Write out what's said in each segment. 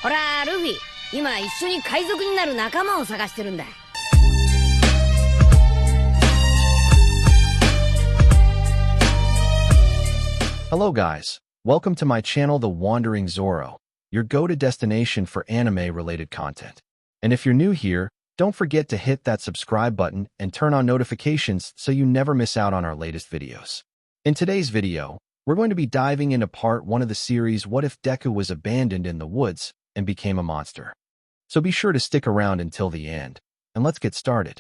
ほら、ルフィ、今一緒に海賊になる仲間を探してるんだ。Hello guys, welcome to my channel The Wandering Zoro, your go-to destination for anime-related content. And if you're new here, don't forget to hit that subscribe button and turn on notifications so you never miss out on our latest videos. In today's video, we're going to be diving into part 1 of the series What If Deku Was Abandoned in the Woods and Became a Monster. So be sure to stick around until the end, and let's get started.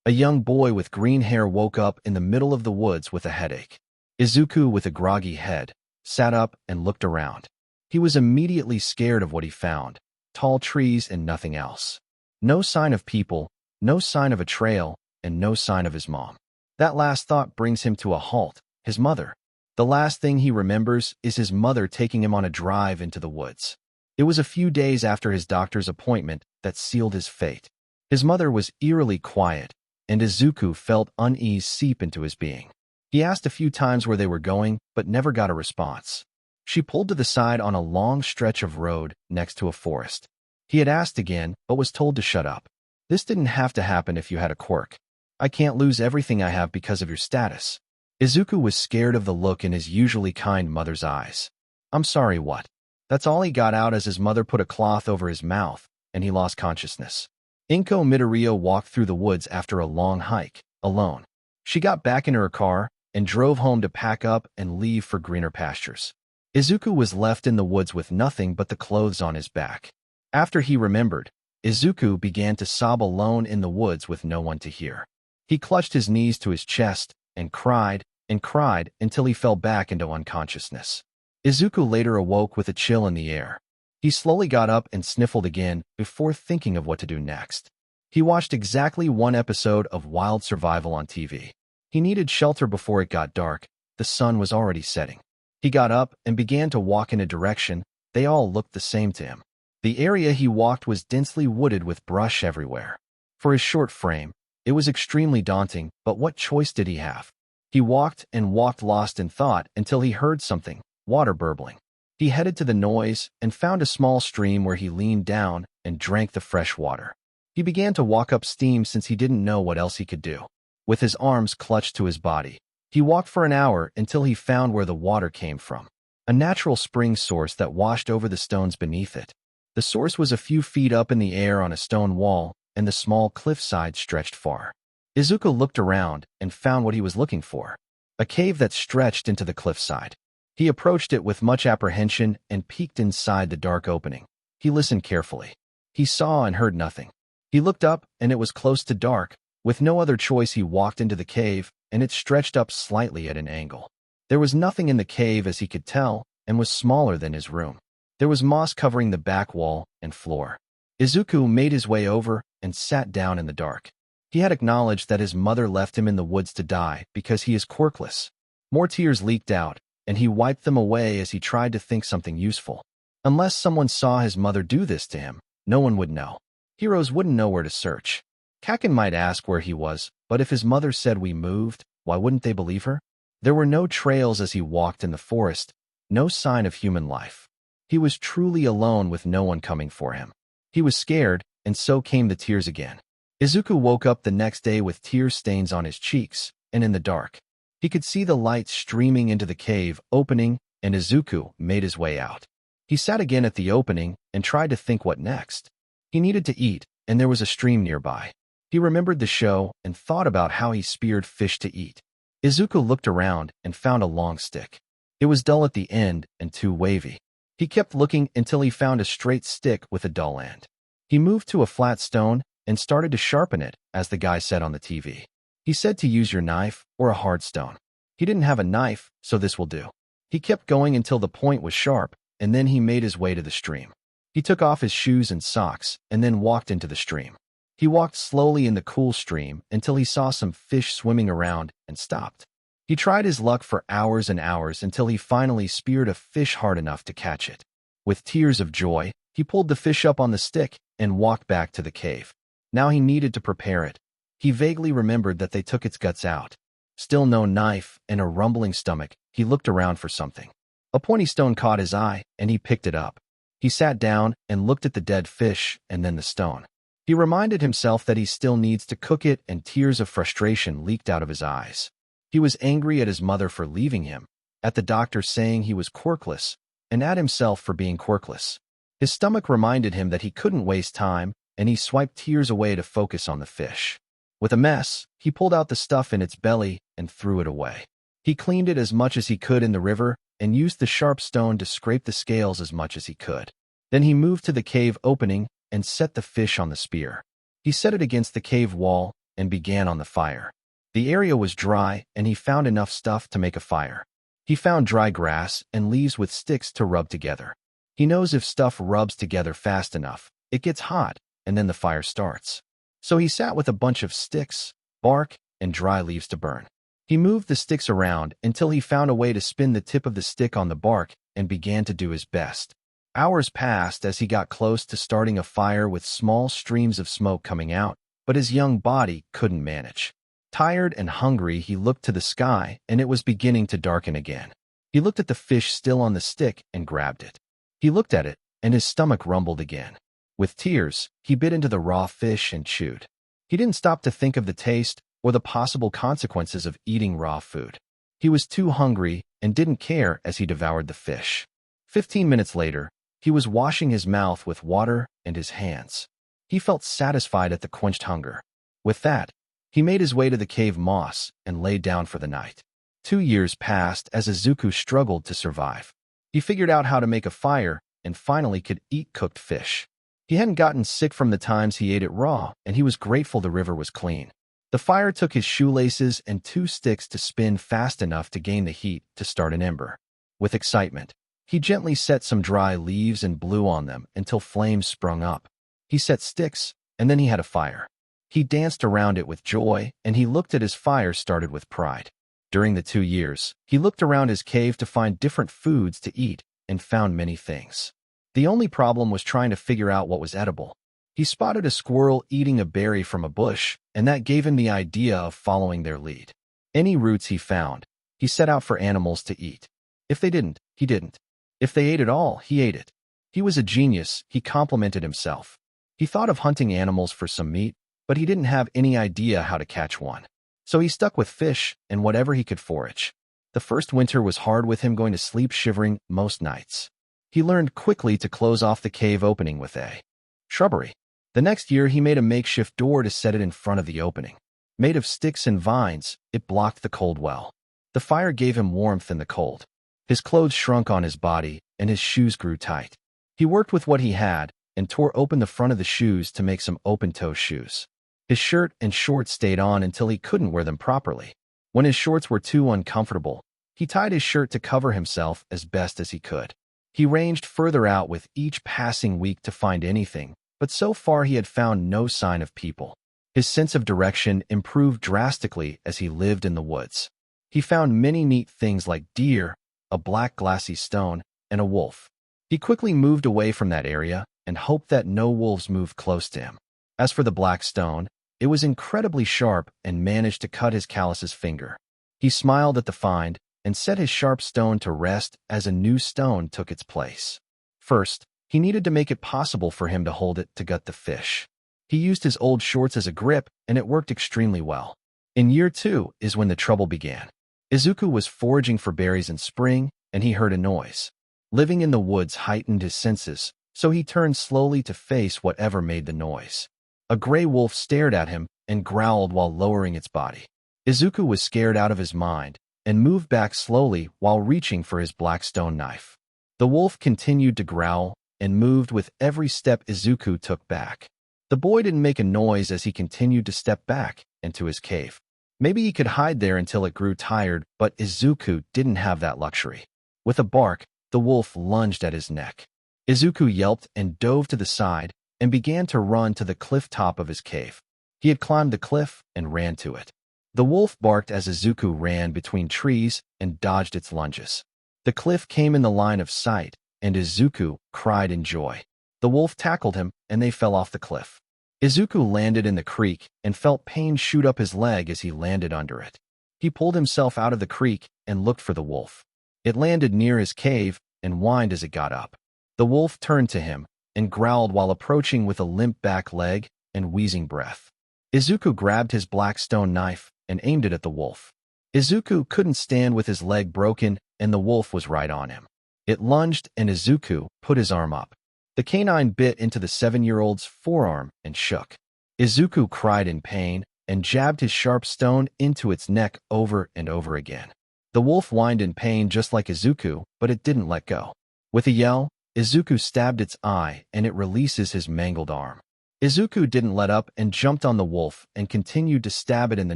A young boy with green hair woke up in the middle of the woods with a headache. Izuku, with a groggy head, sat up and looked around. He was immediately scared of what he found: tall trees and nothing else. No sign of people, no sign of a trail, and no sign of his mom. That last thought brings him to a halt: his mother. The last thing he remembers is his mother taking him on a drive into the woods. It was a few days after his doctor's appointment that sealed his fate. His mother was eerily quiet, and Izuku felt unease seep into his being. He asked a few times where they were going, but never got a response. She pulled to the side on a long stretch of road next to a forest. He had asked again, but was told to shut up. This didn't have to happen if you had a quirk. I can't lose everything I have because of your status. Izuku was scared of the look in his usually kind mother's eyes. I'm sorry, what? That's all he got out as his mother put a cloth over his mouth, and he lost consciousness. Inko Midoriya walked through the woods after a long hike, alone. She got back in her car and drove home to pack up and leave for greener pastures. Izuku was left in the woods with nothing but the clothes on his back. After he remembered, Izuku began to sob alone in the woods with no one to hear. He clutched his knees to his chest and cried until he fell back into unconsciousness. Izuku later awoke with a chill in the air. He slowly got up and sniffled again before thinking of what to do next. He watched exactly one episode of Wild Survival on TV. He needed shelter before it got dark. The sun was already setting. He got up and began to walk in a direction. They all looked the same to him. The area he walked was densely wooded with brush everywhere. For his short frame, it was extremely daunting, but what choice did he have? He walked and walked, lost in thought, until he heard something: water burbling. He headed to the noise and found a small stream where he leaned down and drank the fresh water. He began to walk up steam since he didn't know what else he could do. With his arms clutched to his body, he walked for an hour until he found where the water came from: a natural spring source that washed over the stones beneath it. The source was a few feet up in the air on a stone wall, and the small cliffside stretched far. Izuku looked around and found what he was looking for: a cave that stretched into the cliffside. He approached it with much apprehension and peeked inside the dark opening. He listened carefully. He saw and heard nothing. He looked up, and it was close to dark. With no other choice, he walked into the cave, and it stretched up slightly at an angle. There was nothing in the cave as he could tell, and was smaller than his room. There was moss covering the back wall and floor. Izuku made his way over and sat down in the dark. He had acknowledged that his mother left him in the woods to die because he is quirkless. More tears leaked out, and he wiped them away as he tried to think something useful. Unless someone saw his mother do this to him, no one would know. Heroes wouldn't know where to search. Kaken might ask where he was, but if his mother said we moved, why wouldn't they believe her? There were no trails as he walked in the forest, no sign of human life. He was truly alone with no one coming for him. He was scared, and so came the tears again. Izuku woke up the next day with tear stains on his cheeks, and in the dark. He could see the light streaming into the cave opening, and Izuku made his way out. He sat again at the opening and tried to think what next. He needed to eat, and there was a stream nearby. He remembered the show and thought about how he speared fish to eat. Izuku looked around and found a long stick. It was dull at the end and too wavy. He kept looking until he found a straight stick with a dull end. He moved to a flat stone and started to sharpen it, as the guy said on the TV. He said to use your knife or a hard stone. He didn't have a knife, so this will do. He kept going until the point was sharp, and then he made his way to the stream. He took off his shoes and socks and then walked into the stream. He walked slowly in the cool stream until he saw some fish swimming around and stopped. He tried his luck for hours and hours until he finally speared a fish hard enough to catch it. With tears of joy, he pulled the fish up on the stick and walked back to the cave. Now he needed to prepare it. He vaguely remembered that they took its guts out. Still no knife and a rumbling stomach, he looked around for something. A pointy stone caught his eye, and he picked it up. He sat down and looked at the dead fish and then the stone. He reminded himself that he still needs to cook it, and tears of frustration leaked out of his eyes. He was angry at his mother for leaving him, at the doctor saying he was quirkless, and at himself for being quirkless. His stomach reminded him that he couldn't waste time, and he swiped tears away to focus on the fish. With a mess, he pulled out the stuff in its belly and threw it away. He cleaned it as much as he could in the river and used the sharp stone to scrape the scales as much as he could. Then he moved to the cave opening and set the fish on the spear. He set it against the cave wall and began on the fire. The area was dry, and he found enough stuff to make a fire. He found dry grass and leaves with sticks to rub together. He knows if stuff rubs together fast enough, it gets hot, and then the fire starts. So he sat with a bunch of sticks, bark, and dry leaves to burn. He moved the sticks around until he found a way to spin the tip of the stick on the bark and began to do his best. Hours passed as he got close to starting a fire with small streams of smoke coming out, but his young body couldn't manage. Tired and hungry, he looked to the sky, and it was beginning to darken again. He looked at the fish still on the stick and grabbed it. He looked at it, and his stomach rumbled again. With tears, he bit into the raw fish and chewed. He didn't stop to think of the taste or the possible consequences of eating raw food. He was too hungry and didn't care as he devoured the fish. 15 minutes later, he was washing his mouth with water and his hands. He felt satisfied at the quenched hunger. With that, he made his way to the cave moss and lay down for the night. 2 years passed as Izuku struggled to survive. He figured out how to make a fire and finally could eat cooked fish. He hadn't gotten sick from the times he ate it raw, and he was grateful the river was clean. The fire took his shoelaces and 2 sticks to spin fast enough to gain the heat to start an ember. With excitement, he gently set some dry leaves and blew on them until flames sprung up. He set sticks, and then he had a fire. He danced around it with joy, and he looked at his fire started with pride. During the 2 years, he looked around his cave to find different foods to eat and found many things. The only problem was trying to figure out what was edible. He spotted a squirrel eating a berry from a bush, and that gave him the idea of following their lead. Any roots he found, he set out for animals to eat. If they didn't, he didn't. If they ate it all, he ate it. He was a genius, he complimented himself. He thought of hunting animals for some meat, but he didn't have any idea how to catch one. So he stuck with fish and whatever he could forage. The first winter was hard with him going to sleep shivering most nights. He learned quickly to close off the cave opening with a shrubbery. The next year, he made a makeshift door to set it in front of the opening. Made of sticks and vines, it blocked the cold well. The fire gave him warmth in the cold. His clothes shrunk on his body, and his shoes grew tight. He worked with what he had and tore open the front of the shoes to make some open-toe shoes. His shirt and shorts stayed on until he couldn't wear them properly. When his shorts were too uncomfortable, he tied his shirt to cover himself as best as he could. He ranged further out with each passing week to find anything, but so far he had found no sign of people. His sense of direction improved drastically as he lived in the woods. He found many neat things like deer, a black glassy stone, and a wolf. He quickly moved away from that area and hoped that no wolves moved close to him. As for the black stone, it was incredibly sharp and managed to cut his callous's finger. He smiled at the find and set his sharp stone to rest as a new stone took its place. First, he needed to make it possible for him to hold it to gut the fish. He used his old shorts as a grip, and it worked extremely well. In year 2 is when the trouble began. Izuku was foraging for berries in spring, and he heard a noise. Living in the woods heightened his senses, so he turned slowly to face whatever made the noise. A gray wolf stared at him and growled while lowering its body. Izuku was scared out of his mind and moved back slowly while reaching for his black stone knife. The wolf continued to growl and moved with every step Izuku took back. The boy didn't make a noise as he continued to step back into his cave. Maybe he could hide there until it grew tired, but Izuku didn't have that luxury. With a bark, the wolf lunged at his neck. Izuku yelped and dove to the side and began to run to the cliff top of his cave. He had climbed the cliff and ran to it. The wolf barked as Izuku ran between trees and dodged its lunges. The cliff came in the line of sight, and Izuku cried in joy. The wolf tackled him, and they fell off the cliff. Izuku landed in the creek and felt pain shoot up his leg as he landed under it. He pulled himself out of the creek and looked for the wolf. It landed near his cave and whined as it got up. The wolf turned to him and growled while approaching with a limp back leg and wheezing breath. Izuku grabbed his black stone knife and aimed it at the wolf. Izuku couldn't stand with his leg broken, and the wolf was right on him. It lunged, and Izuku put his arm up. The canine bit into the 7-year-old's forearm and shook. Izuku cried in pain and jabbed his sharp stone into its neck over and over again. The wolf whined in pain just like Izuku, but it didn't let go. With a yell, Izuku stabbed its eye, and it releases his mangled arm. Izuku didn't let up and jumped on the wolf and continued to stab it in the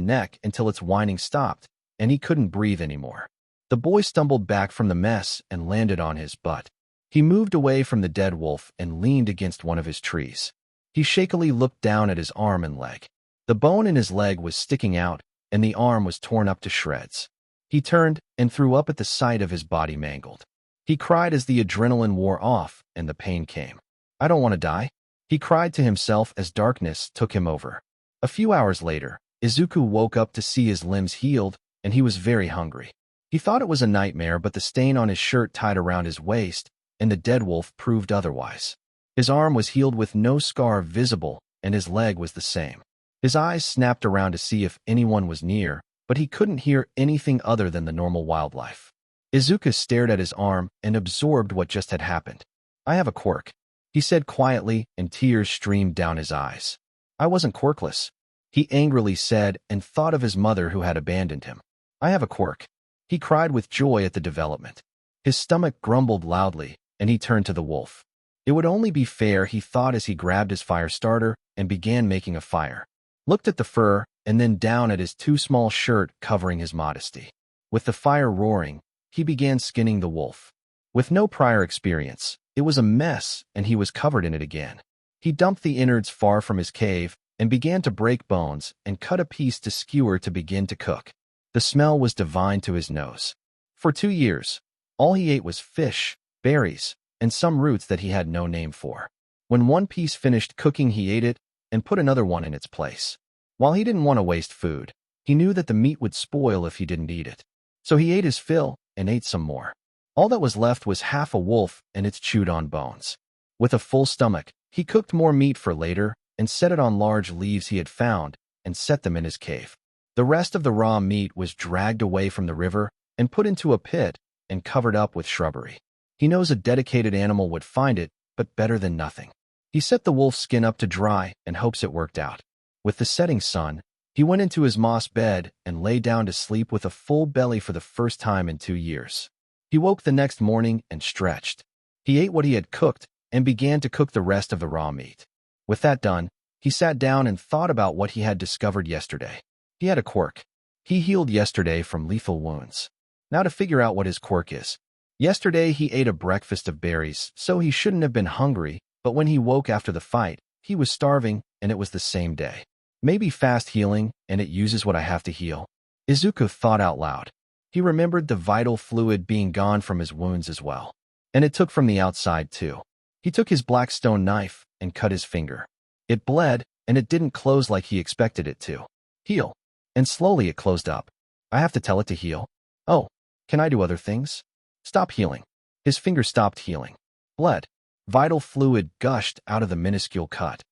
neck until its whining stopped, and he couldn't breathe anymore. The boy stumbled back from the mess and landed on his butt. He moved away from the dead wolf and leaned against one of his trees. He shakily looked down at his arm and leg. The bone in his leg was sticking out, and the arm was torn up to shreds. He turned and threw up at the sight of his body mangled. He cried as the adrenaline wore off and the pain came. "I don't want to die," he cried to himself as darkness took him over. A few hours later, Izuku woke up to see his limbs healed, and he was very hungry. He thought it was a nightmare, but the stain on his shirt tied around his waist and the dead wolf proved otherwise. His arm was healed with no scar visible, and his leg was the same. His eyes snapped around to see if anyone was near, but he couldn't hear anything other than the normal wildlife. Izuku stared at his arm and absorbed what just had happened. "I have a quirk," he said quietly, and tears streamed down his eyes. "I wasn't quirkless," he angrily said, and thought of his mother who had abandoned him. "I have a quirk." He cried with joy at the development. His stomach grumbled loudly, and he turned to the wolf. It would only be fair, he thought as he grabbed his fire starter and began making a fire. Looked at the fur, and then down at his too small shirt covering his modesty. With the fire roaring, he began skinning the wolf. With no prior experience, it was a mess, and he was covered in it again. He dumped the innards far from his cave and began to break bones and cut a piece to skewer to begin to cook. The smell was divine to his nose. For 2 years, all he ate was fish, berries, and some roots that he had no name for. When one piece finished cooking, he ate it and put another one in its place. While he didn't want to waste food, he knew that the meat would spoil if he didn't eat it. So he ate his fill and ate some more. All that was left was half a wolf and its chewed-on bones. With a full stomach, he cooked more meat for later and set it on large leaves he had found and set them in his cave. The rest of the raw meat was dragged away from the river and put into a pit and covered up with shrubbery. He knows a dedicated animal would find it, but better than nothing. He set the wolf's skin up to dry and hopes it worked out. With the setting sun, he went into his moss bed and lay down to sleep with a full belly for the first time in 2 years. He woke the next morning and stretched. He ate what he had cooked and began to cook the rest of the raw meat. With that done, he sat down and thought about what he had discovered yesterday. He had a quirk. He healed yesterday from lethal wounds. Now to figure out what his quirk is. Yesterday he ate a breakfast of berries, so he shouldn't have been hungry, but when he woke after the fight, he was starving, and it was the same day. Maybe fast healing, and it uses what I have to heal. Izuku thought out loud. He remembered the vital fluid being gone from his wounds as well. And it took from the outside too. He took his black stone knife and cut his finger. It bled, and it didn't close like he expected it to. Heal. And slowly it closed up. I have to tell it to heal. Oh, can I do other things? Stop healing. His finger stopped healing. Bled. Vital fluid gushed out of the minuscule cut.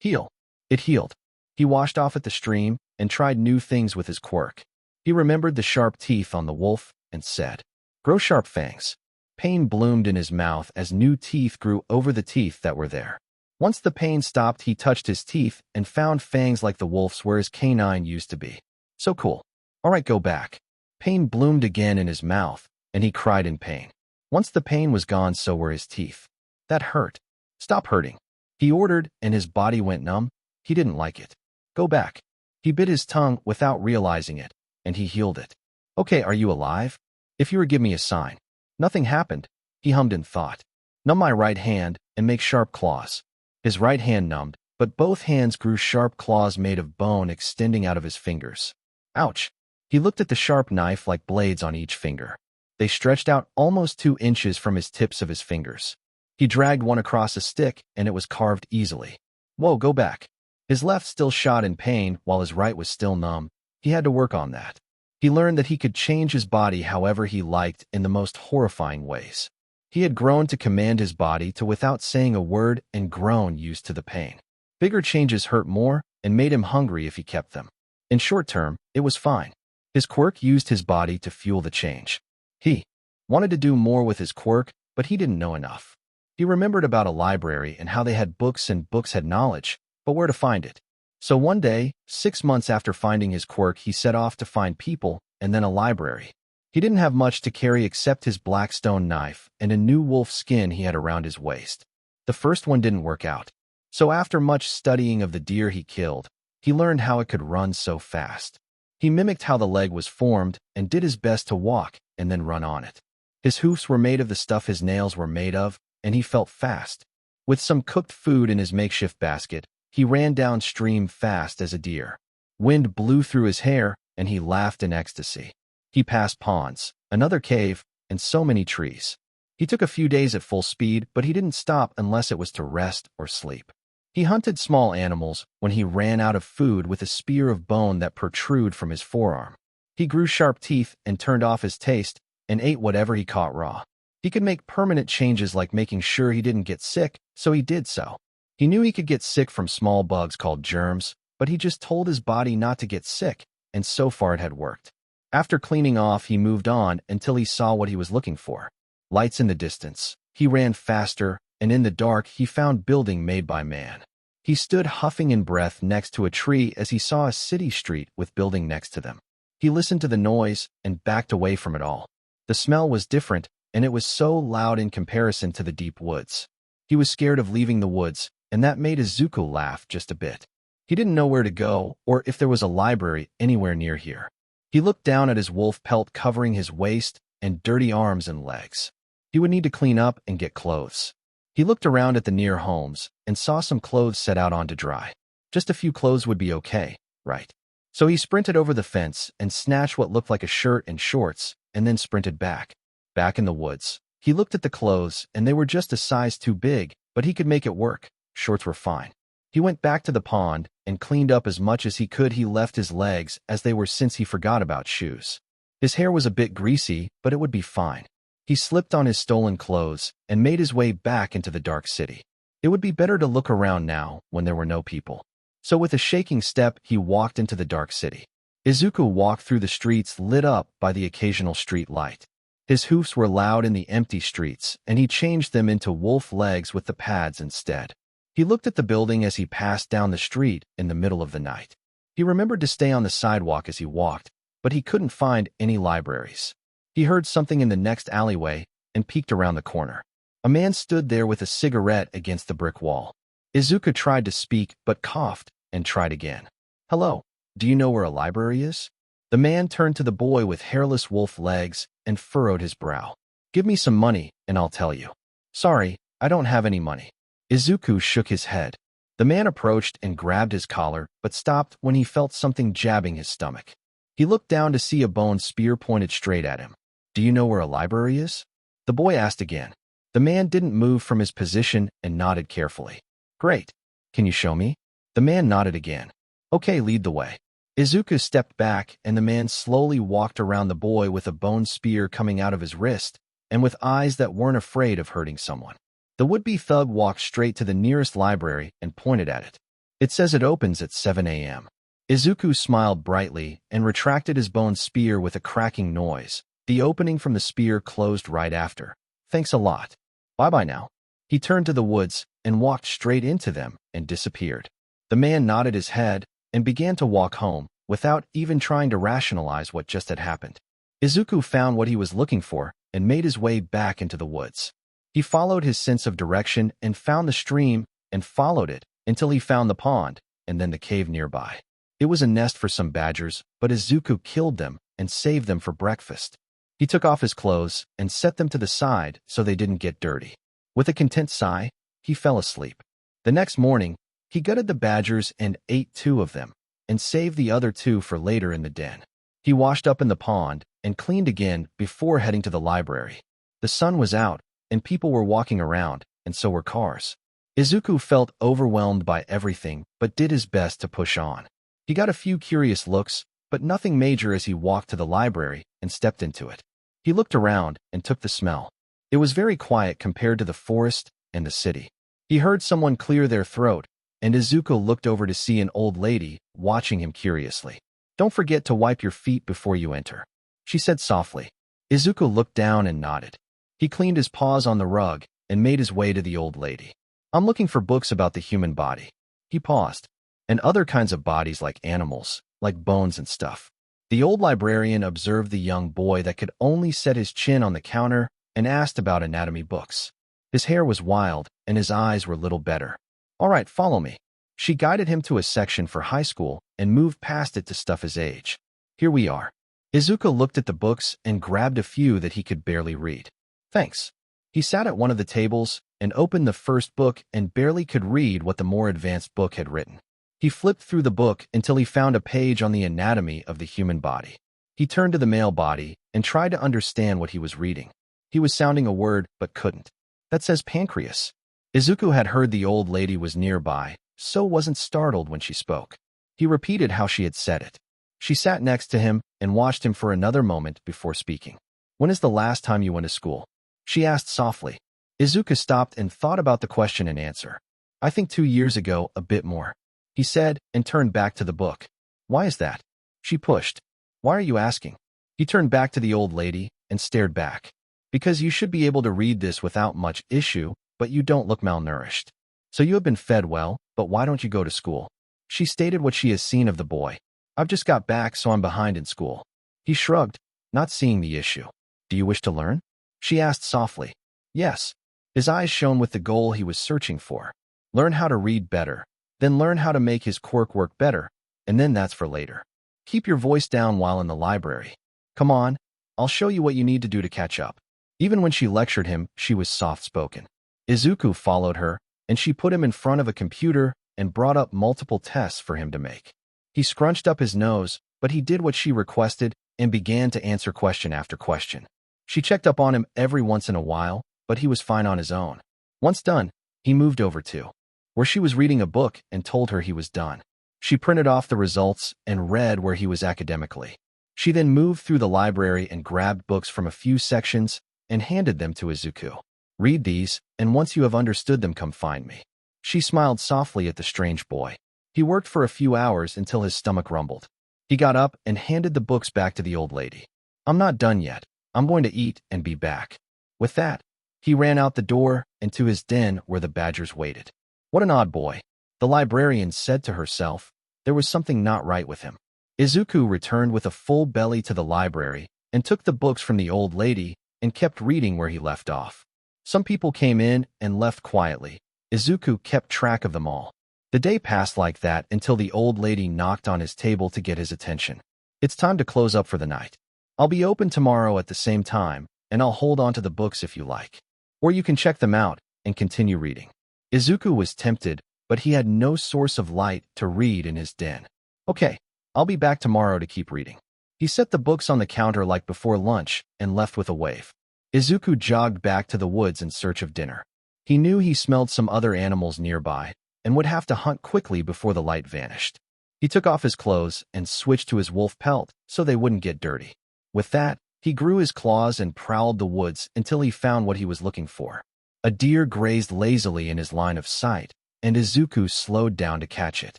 Heal. It healed. He washed off at the stream and tried new things with his quirk. He remembered the sharp teeth on the wolf and said, "Grow sharp fangs." Pain bloomed in his mouth as new teeth grew over the teeth that were there. Once the pain stopped, he touched his teeth and found fangs like the wolf's where his canine used to be. So cool. All right, go back. Pain bloomed again in his mouth, and he cried in pain. Once the pain was gone, so were his teeth. That hurt. Stop hurting. He ordered, and his body went numb. He didn't like it. Go back. He bit his tongue without realizing it, and he healed it. Okay, are you alive? If you were, give me a sign. Nothing happened. He hummed in thought. Numb my right hand and make sharp claws. His right hand numbed, but both hands grew sharp claws made of bone extending out of his fingers. Ouch. He looked at the sharp knife like blades on each finger. They stretched out almost 2 inches from his tips of his fingers. He dragged one across a stick, and it was carved easily. Whoa, go back. His left still shot in pain, while his right was still numb. He had to work on that. He learned that he could change his body however he liked in the most horrifying ways. He had grown to command his body to without saying a word and grown used to the pain. Bigger changes hurt more and made him hungry if he kept them. In short term, it was fine. His quirk used his body to fuel the change. He wanted to do more with his quirk, but he didn't know enough. He remembered about a library and how they had books and books had knowledge, but where to find it. So one day, 6 months after finding his quirk, he set off to find people and then a library. He didn't have much to carry except his black stone knife and a new wolf skin he had around his waist. The first one didn't work out. So after much studying of the deer he killed, he learned how it could run so fast. He mimicked how the leg was formed and did his best to walk and then run on it. His hoofs were made of the stuff his nails were made of, and he felt fast. With some cooked food in his makeshift basket, he ran downstream fast as a deer. Wind blew through his hair, and he laughed in ecstasy. He passed ponds, another cave, and so many trees. He took a few days at full speed, but he didn't stop unless it was to rest or sleep. He hunted small animals when he ran out of food with a spear of bone that protrude from his forearm. He grew sharp teeth and turned off his taste and ate whatever he caught raw. He could make permanent changes like making sure he didn't get sick, so he did so. He knew he could get sick from small bugs called germs, but he just told his body not to get sick, and so far it had worked. After cleaning off, he moved on until he saw what he was looking for. Lights in the distance. He ran faster, and in the dark he found building made by man. He stood huffing in breath next to a tree as he saw a city street with building next to them. He listened to the noise and backed away from it all. The smell was different, and it was so loud in comparison to the deep woods. He was scared of leaving the woods, and that made Izuku laugh just a bit. He didn't know where to go or if there was a library anywhere near here. He looked down at his wolf pelt covering his waist and dirty arms and legs. He would need to clean up and get clothes. He looked around at the near homes and saw some clothes set out on to dry. Just a few clothes would be okay, right? So he sprinted over the fence and snatched what looked like a shirt and shorts, and then sprinted back. Back in the woods, he looked at the clothes and they were just a size too big, but he could make it work. Shorts were fine. He went back to the pond and cleaned up as much as he could. He left his legs as they were since he forgot about shoes. His hair was a bit greasy, but it would be fine. He slipped on his stolen clothes and made his way back into the dark city. It would be better to look around now when there were no people. So with a shaking step, he walked into the dark city. Izuku walked through the streets lit up by the occasional street light. His hoofs were loud in the empty streets, and he changed them into wolf legs with the pads instead. He looked at the building as he passed down the street in the middle of the night. He remembered to stay on the sidewalk as he walked, but he couldn't find any libraries. He heard something in the next alleyway and peeked around the corner. A man stood there with a cigarette against the brick wall. Izuku tried to speak but coughed and tried again. "Hello, do you know where a library is?" The man turned to the boy with hairless wolf legs and furrowed his brow. "Give me some money and I'll tell you." "Sorry, I don't have any money." Izuku shook his head. The man approached and grabbed his collar but stopped when he felt something jabbing his stomach. He looked down to see a bone spear pointed straight at him. "Do you know where a library is?" the boy asked again. The man didn't move from his position and nodded carefully. "Great. Can you show me?" The man nodded again. "Okay, lead the way." Izuku stepped back and the man slowly walked around the boy with a bone spear coming out of his wrist and with eyes that weren't afraid of hurting someone. The would-be thug walked straight to the nearest library and pointed at it. "It says it opens at 7 a.m. Izuku smiled brightly and retracted his bone spear with a cracking noise. The opening from the spear closed right after. "Thanks a lot. Bye-bye now." He turned to the woods and walked straight into them and disappeared. The man nodded his head and began to walk home without even trying to rationalize what just had happened. Izuku found what he was looking for and made his way back into the woods. He followed his sense of direction and found the stream and followed it until he found the pond and then the cave nearby. It was a nest for some badgers, but Izuku killed them and saved them for breakfast. He took off his clothes and set them to the side so they didn't get dirty. With a content sigh, he fell asleep. The next morning, he gutted the badgers and ate 2 of them, and saved the other 2 for later in the den. He washed up in the pond and cleaned again before heading to the library. The sun was out, and people were walking around, and so were cars. Izuku felt overwhelmed by everything, but did his best to push on. He got a few curious looks, but nothing major as he walked to the library and stepped into it. He looked around and took the smell. It was very quiet compared to the forest and the city. He heard someone clear their throat, and Izuku looked over to see an old lady watching him curiously. "Don't forget to wipe your feet before you enter," she said softly. Izuku looked down and nodded. He cleaned his paws on the rug and made his way to the old lady. "I'm looking for books about the human body." He paused. "And other kinds of bodies like animals, like bones and stuff." The old librarian observed the young boy that could only set his chin on the counter and asked about anatomy books. His hair was wild and his eyes were little better. "All right, follow me." She guided him to a section for high school and moved past it to stuff his age. "Here we are." Izuku looked at the books and grabbed a few that he could barely read. "Thanks." He sat at one of the tables and opened the first book and barely could read what the more advanced book had written. He flipped through the book until he found a page on the anatomy of the human body. He turned to the male body and tried to understand what he was reading. He was sounding a word but couldn't. "That says pancreas." Izuku had heard the old lady was nearby, so wasn't startled when she spoke. He repeated how she had said it. She sat next to him and watched him for another moment before speaking. "When is the last time you went to school?" she asked softly. Izuku stopped and thought about the question and answer. "I think 2 years ago, a bit more," he said and turned back to the book. "Why is that?" she pushed. "Why are you asking?" He turned back to the old lady and stared back. "Because you should be able to read this without much issue, but you don't look malnourished. So you have been fed well, but why don't you go to school?" She stated what she has seen of the boy. "I've just got back, so I'm behind in school." He shrugged, not seeing the issue. "Do you wish to learn?" she asked softly. "Yes." His eyes shone with the goal he was searching for. Learn how to read better, then learn how to make his quirk work better, and then that's for later. Keep your voice down while in the library. Come on, I'll show you what you need to do to catch up. Even when she lectured him, she was soft-spoken. Izuku followed her, and she put him in front of a computer and brought up multiple tests for him to make. He scrunched up his nose, but he did what she requested and began to answer question after question. She checked up on him every once in a while, but he was fine on his own. Once done, he moved over to where she was reading a book and told her he was done. She printed off the results and read where he was academically. She then moved through the library and grabbed books from a few sections and handed them to Izuku. "Read these, and once you have understood them, come find me." She smiled softly at the strange boy. He worked for a few hours until his stomach rumbled. He got up and handed the books back to the old lady. "I'm not done yet. I'm going to eat and be back." With that, he ran out the door and to his den where the badgers waited. What an odd boy, the librarian said to herself. There was something not right with him. Izuku returned with a full belly to the library and took the books from the old lady and kept reading where he left off. Some people came in and left quietly. Izuku kept track of them all. The day passed like that until the old lady knocked on his table to get his attention. "It's time to close up for the night. I'll be open tomorrow at the same time, and I'll hold on to the books if you like. Or you can check them out and continue reading." Izuku was tempted, but he had no source of light to read in his den. "Okay, I'll be back tomorrow to keep reading." He set the books on the counter like before lunch and left with a wave. Izuku jogged back to the woods in search of dinner. He knew he smelled some other animals nearby and would have to hunt quickly before the light vanished. He took off his clothes and switched to his wolf pelt so they wouldn't get dirty. With that, he grew his claws and prowled the woods until he found what he was looking for. A deer grazed lazily in his line of sight, and Izuku slowed down to catch it.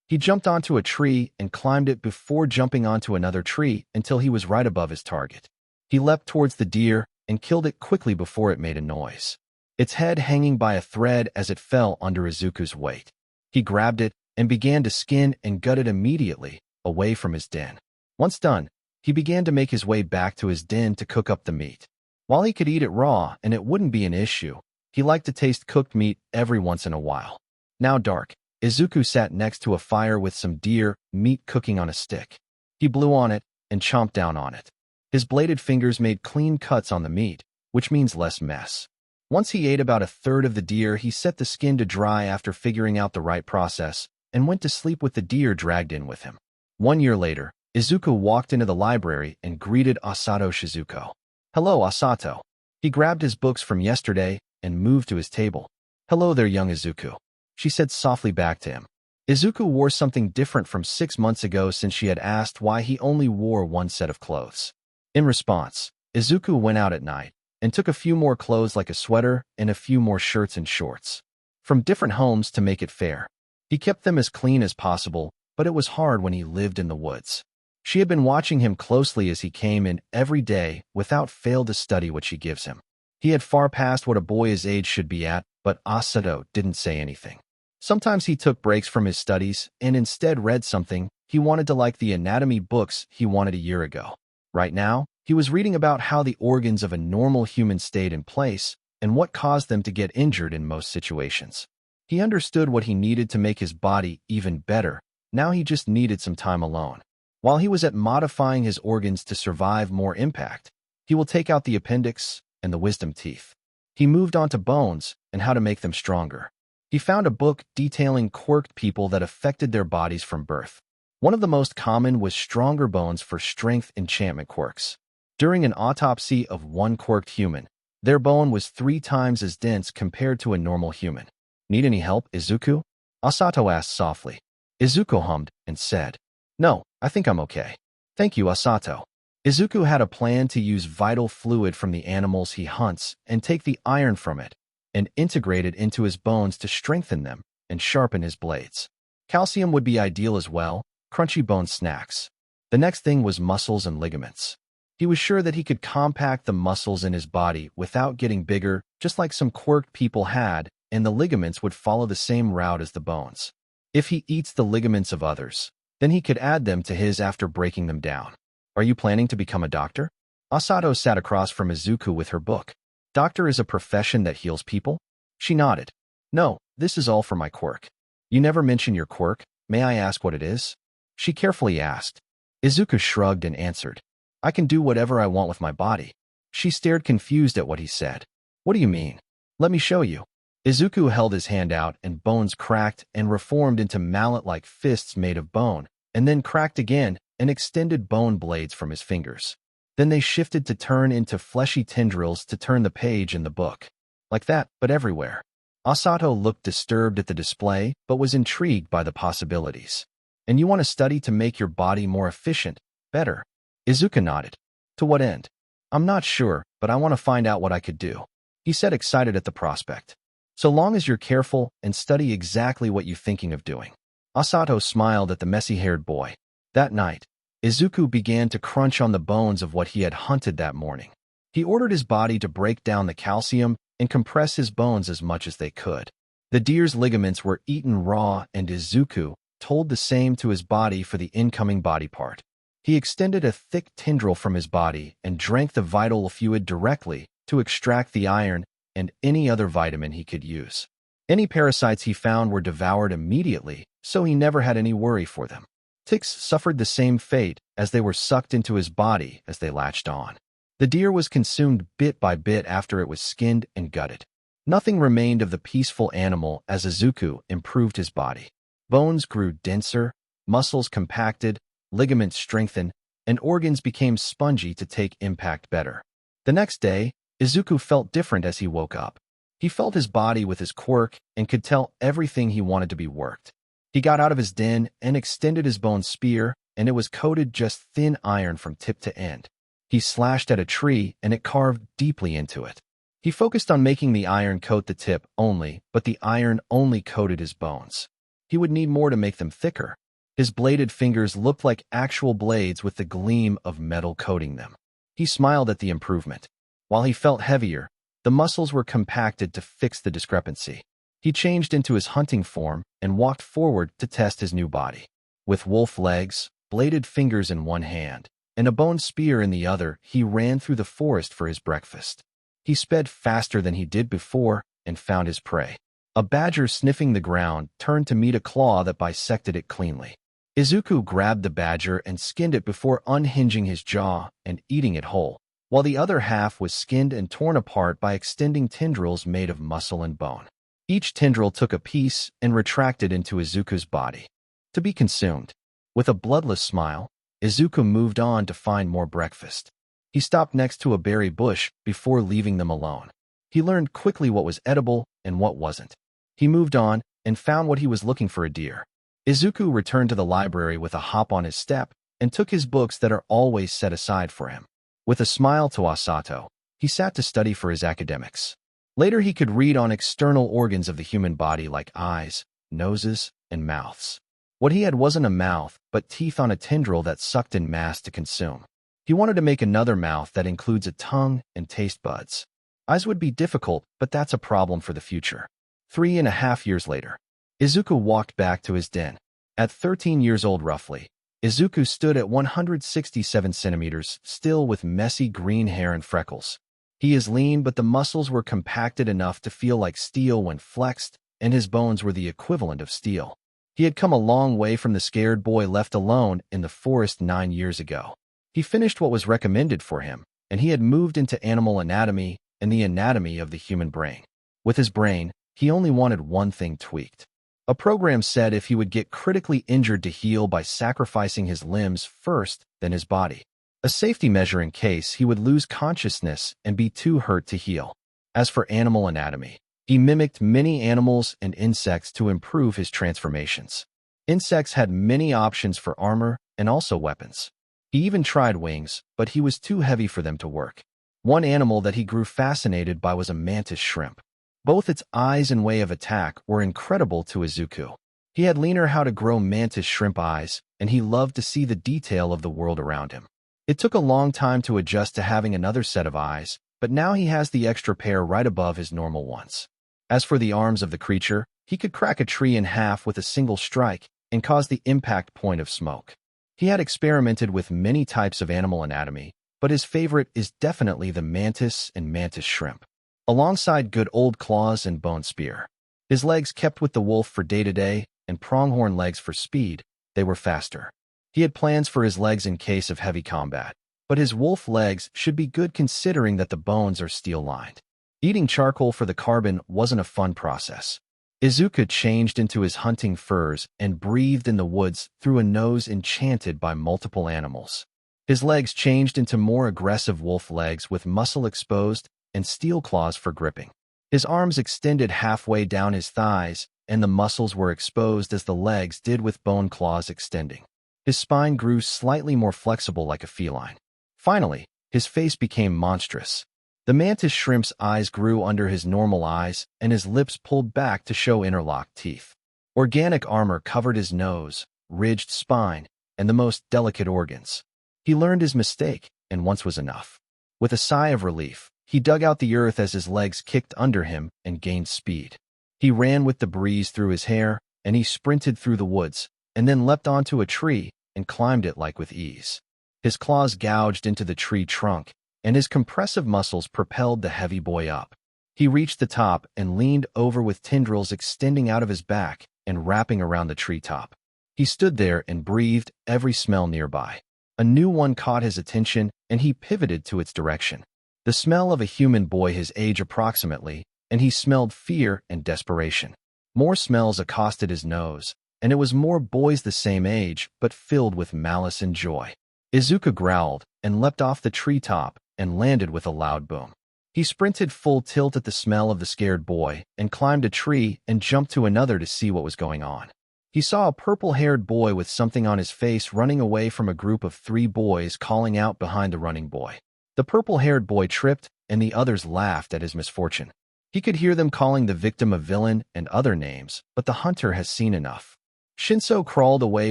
He jumped onto a tree and climbed it before jumping onto another tree until he was right above his target. He leapt towards the deer and killed it quickly before it made a noise, its head hanging by a thread as it fell under Izuku's weight. He grabbed it and began to skin and gut it immediately, away from his den. Once done, he began to make his way back to his den to cook up the meat. While he could eat it raw and it wouldn't be an issue, he liked to taste cooked meat every once in a while. Now dark, Izuku sat next to a fire with some deer meat cooking on a stick. He blew on it and chomped down on it. His bladed fingers made clean cuts on the meat, which means less mess. Once he ate about a third of the deer, he set the skin to dry after figuring out the right process and went to sleep with the deer dragged in with him. 1 year later, Izuku walked into the library and greeted Asato Shizuko. "Hello, Asato." He grabbed his books from yesterday and moved to his table. "Hello there, young Izuku," she said softly back to him. Izuku wore something different from 6 months ago since she had asked why he only wore one set of clothes. In response, Izuku went out at night, and took a few more clothes like a sweater and a few more shirts and shorts from different homes to make it fair. He kept them as clean as possible, but it was hard when he lived in the woods. She had been watching him closely as he came in every day without fail to study what she gives him. He had far passed what a boy his age should be at, but Asato didn't say anything. Sometimes he took breaks from his studies and instead read something he wanted to, like the anatomy books he wanted a year ago. Right now, he was reading about how the organs of a normal human stayed in place and what caused them to get injured in most situations. He understood what he needed to make his body even better. Now he just needed some time alone. While he was at modifying his organs to survive more impact, he will take out the appendix and the wisdom teeth. He moved on to bones and how to make them stronger. He found a book detailing quirked people that affected their bodies from birth. One of the most common was stronger bones for strength enchantment quirks. During an autopsy of one quirked human, their bone was 3 times as dense compared to a normal human. Need any help, Izuku? Asato asked softly. Izuku hummed and said, No, I think I'm okay. Thank you, Asato. Izuku had a plan to use vital fluid from the animals he hunts and take the iron from it and integrate it into his bones to strengthen them and sharpen his blades. Calcium would be ideal as well, crunchy bone snacks. The next thing was muscles and ligaments. He was sure that he could compact the muscles in his body without getting bigger, just like some quirked people had, and the ligaments would follow the same route as the bones. If he eats the ligaments of others, then he could add them to his after breaking them down. Are you planning to become a doctor? Asato sat across from Izuku with her book. Doctor is a profession that heals people? She nodded. No, this is all for my quirk. You never mention your quirk. May I ask what it is? She carefully asked. Izuku shrugged and answered. I can do whatever I want with my body. She stared confused at what he said. What do you mean? Let me show you. Izuku held his hand out and bones cracked and reformed into mallet-like fists made of bone, and then cracked again and extended bone blades from his fingers. Then they shifted to turn into fleshy tendrils to turn the page in the book. Like that, but everywhere. Asato looked disturbed at the display, but was intrigued by the possibilities. And you want to study to make your body more efficient, better? Izuku nodded. To what end? I'm not sure, but I want to find out what I could do. He said, excited at the prospect. So long as you're careful and study exactly what you're thinking of doing. Asato smiled at the messy-haired boy. That night, Izuku began to crunch on the bones of what he had hunted that morning. He ordered his body to break down the calcium and compress his bones as much as they could. The deer's ligaments were eaten raw, and Izuku told the same to his body for the incoming body part. He extended a thick tendril from his body and drank the vital fluid directly to extract the iron and any other vitamin he could use. Any parasites he found were devoured immediately, so he never had any worry for them. Ticks suffered the same fate as they were sucked into his body as they latched on. The deer was consumed bit by bit after it was skinned and gutted. Nothing remained of the peaceful animal as Izuku improved his body. Bones grew denser, muscles compacted, ligaments strengthened, and organs became spongy to take impact better. The next day, Izuku felt different as he woke up. He felt his body with his quirk and could tell everything he wanted to be worked. He got out of his den and extended his bone spear, and it was coated just thin iron from tip to end. He slashed at a tree, and it carved deeply into it. He focused on making the iron coat the tip only, but the iron only coated his bones. He would need more to make them thicker. His bladed fingers looked like actual blades with the gleam of metal coating them. He smiled at the improvement. While he felt heavier, the muscles were compacted to fix the discrepancy. He changed into his hunting form and walked forward to test his new body. With wolf legs, bladed fingers in one hand, and a bone spear in the other, he ran through the forest for his breakfast. He sped faster than he did before and found his prey. A badger sniffing the ground turned to meet a claw that bisected it cleanly. Izuku grabbed the badger and skinned it before unhinging his jaw and eating it whole, while the other half was skinned and torn apart by extending tendrils made of muscle and bone. Each tendril took a piece and retracted into Izuku's body, to be consumed. With a bloodless smile, Izuku moved on to find more breakfast. He stopped next to a berry bush before leaving them alone. He learned quickly what was edible and what wasn't. He moved on and found what he was looking for, a deer. Izuku returned to the library with a hop on his step and took his books that are always set aside for him. With a smile to Asato, he sat to study for his academics. Later he could read on external organs of the human body like eyes, noses, and mouths. What he had wasn't a mouth, but teeth on a tendril that sucked in mass to consume. He wanted to make another mouth that includes a tongue and taste buds. Eyes would be difficult, but that's a problem for the future. 3.5 years later, Izuku walked back to his den. At 13 years old roughly, Izuku stood at 167 centimeters, still with messy green hair and freckles. He is lean, but the muscles were compacted enough to feel like steel when flexed, and his bones were the equivalent of steel. He had come a long way from the scared boy left alone in the forest 9 years ago. He finished what was recommended for him, and he had moved into animal anatomy and the anatomy of the human brain. With his brain, he only wanted one thing tweaked. A program said if he would get critically injured to heal by sacrificing his limbs first, then his body. A safety measure in case he would lose consciousness and be too hurt to heal. As for animal anatomy, he mimicked many animals and insects to improve his transformations. Insects had many options for armor and also weapons. He even tried wings, but he was too heavy for them to work. One animal that he grew fascinated by was a mantis shrimp. Both its eyes and way of attack were incredible to Izuku. He had learned how to grow mantis shrimp eyes, and he loved to see the detail of the world around him. It took a long time to adjust to having another set of eyes, but now he has the extra pair right above his normal ones. As for the arms of the creature, he could crack a tree in half with a single strike and cause the impact point of smoke. He had experimented with many types of animal anatomy, but his favorite is definitely the mantis and mantis shrimp, alongside good old claws and bone spear. His legs kept with the wolf for day-to-day and pronghorn legs for speed. They were faster. He had plans for his legs in case of heavy combat, but his wolf legs should be good considering that the bones are steel-lined. Eating charcoal for the carbon wasn't a fun process. Izuku changed into his hunting furs and breathed in the woods through a nose enchanted by multiple animals. His legs changed into more aggressive wolf legs with muscle exposed and steel claws for gripping. His arms extended halfway down his thighs, and the muscles were exposed as the legs did with bone claws extending. His spine grew slightly more flexible like a feline. Finally, his face became monstrous. The mantis shrimp's eyes grew under his normal eyes, and his lips pulled back to show interlocked teeth. Organic armor covered his nose, ridged spine, and the most delicate organs. He learned his mistake, and once was enough. With a sigh of relief, he dug out the earth as his legs kicked under him and gained speed. He ran with the breeze through his hair, and he sprinted through the woods, and then leapt onto a tree and climbed it like with ease. His claws gouged into the tree trunk, and his compressive muscles propelled the heavy boy up. He reached the top and leaned over with tendrils extending out of his back and wrapping around the treetop. He stood there and breathed every smell nearby. A new one caught his attention, and he pivoted to its direction. The smell of a human boy his age approximately, and he smelled fear and desperation. More smells accosted his nose, and it was more boys the same age, but filled with malice and joy. Izuku growled and leapt off the treetop and landed with a loud boom. He sprinted full tilt at the smell of the scared boy and climbed a tree and jumped to another to see what was going on. He saw a purple-haired boy with something on his face running away from a group of 3 boys calling out behind the running boy. The purple-haired boy tripped, and the others laughed at his misfortune. He could hear them calling the victim a villain and other names, but the hunter has seen enough. Shinso crawled away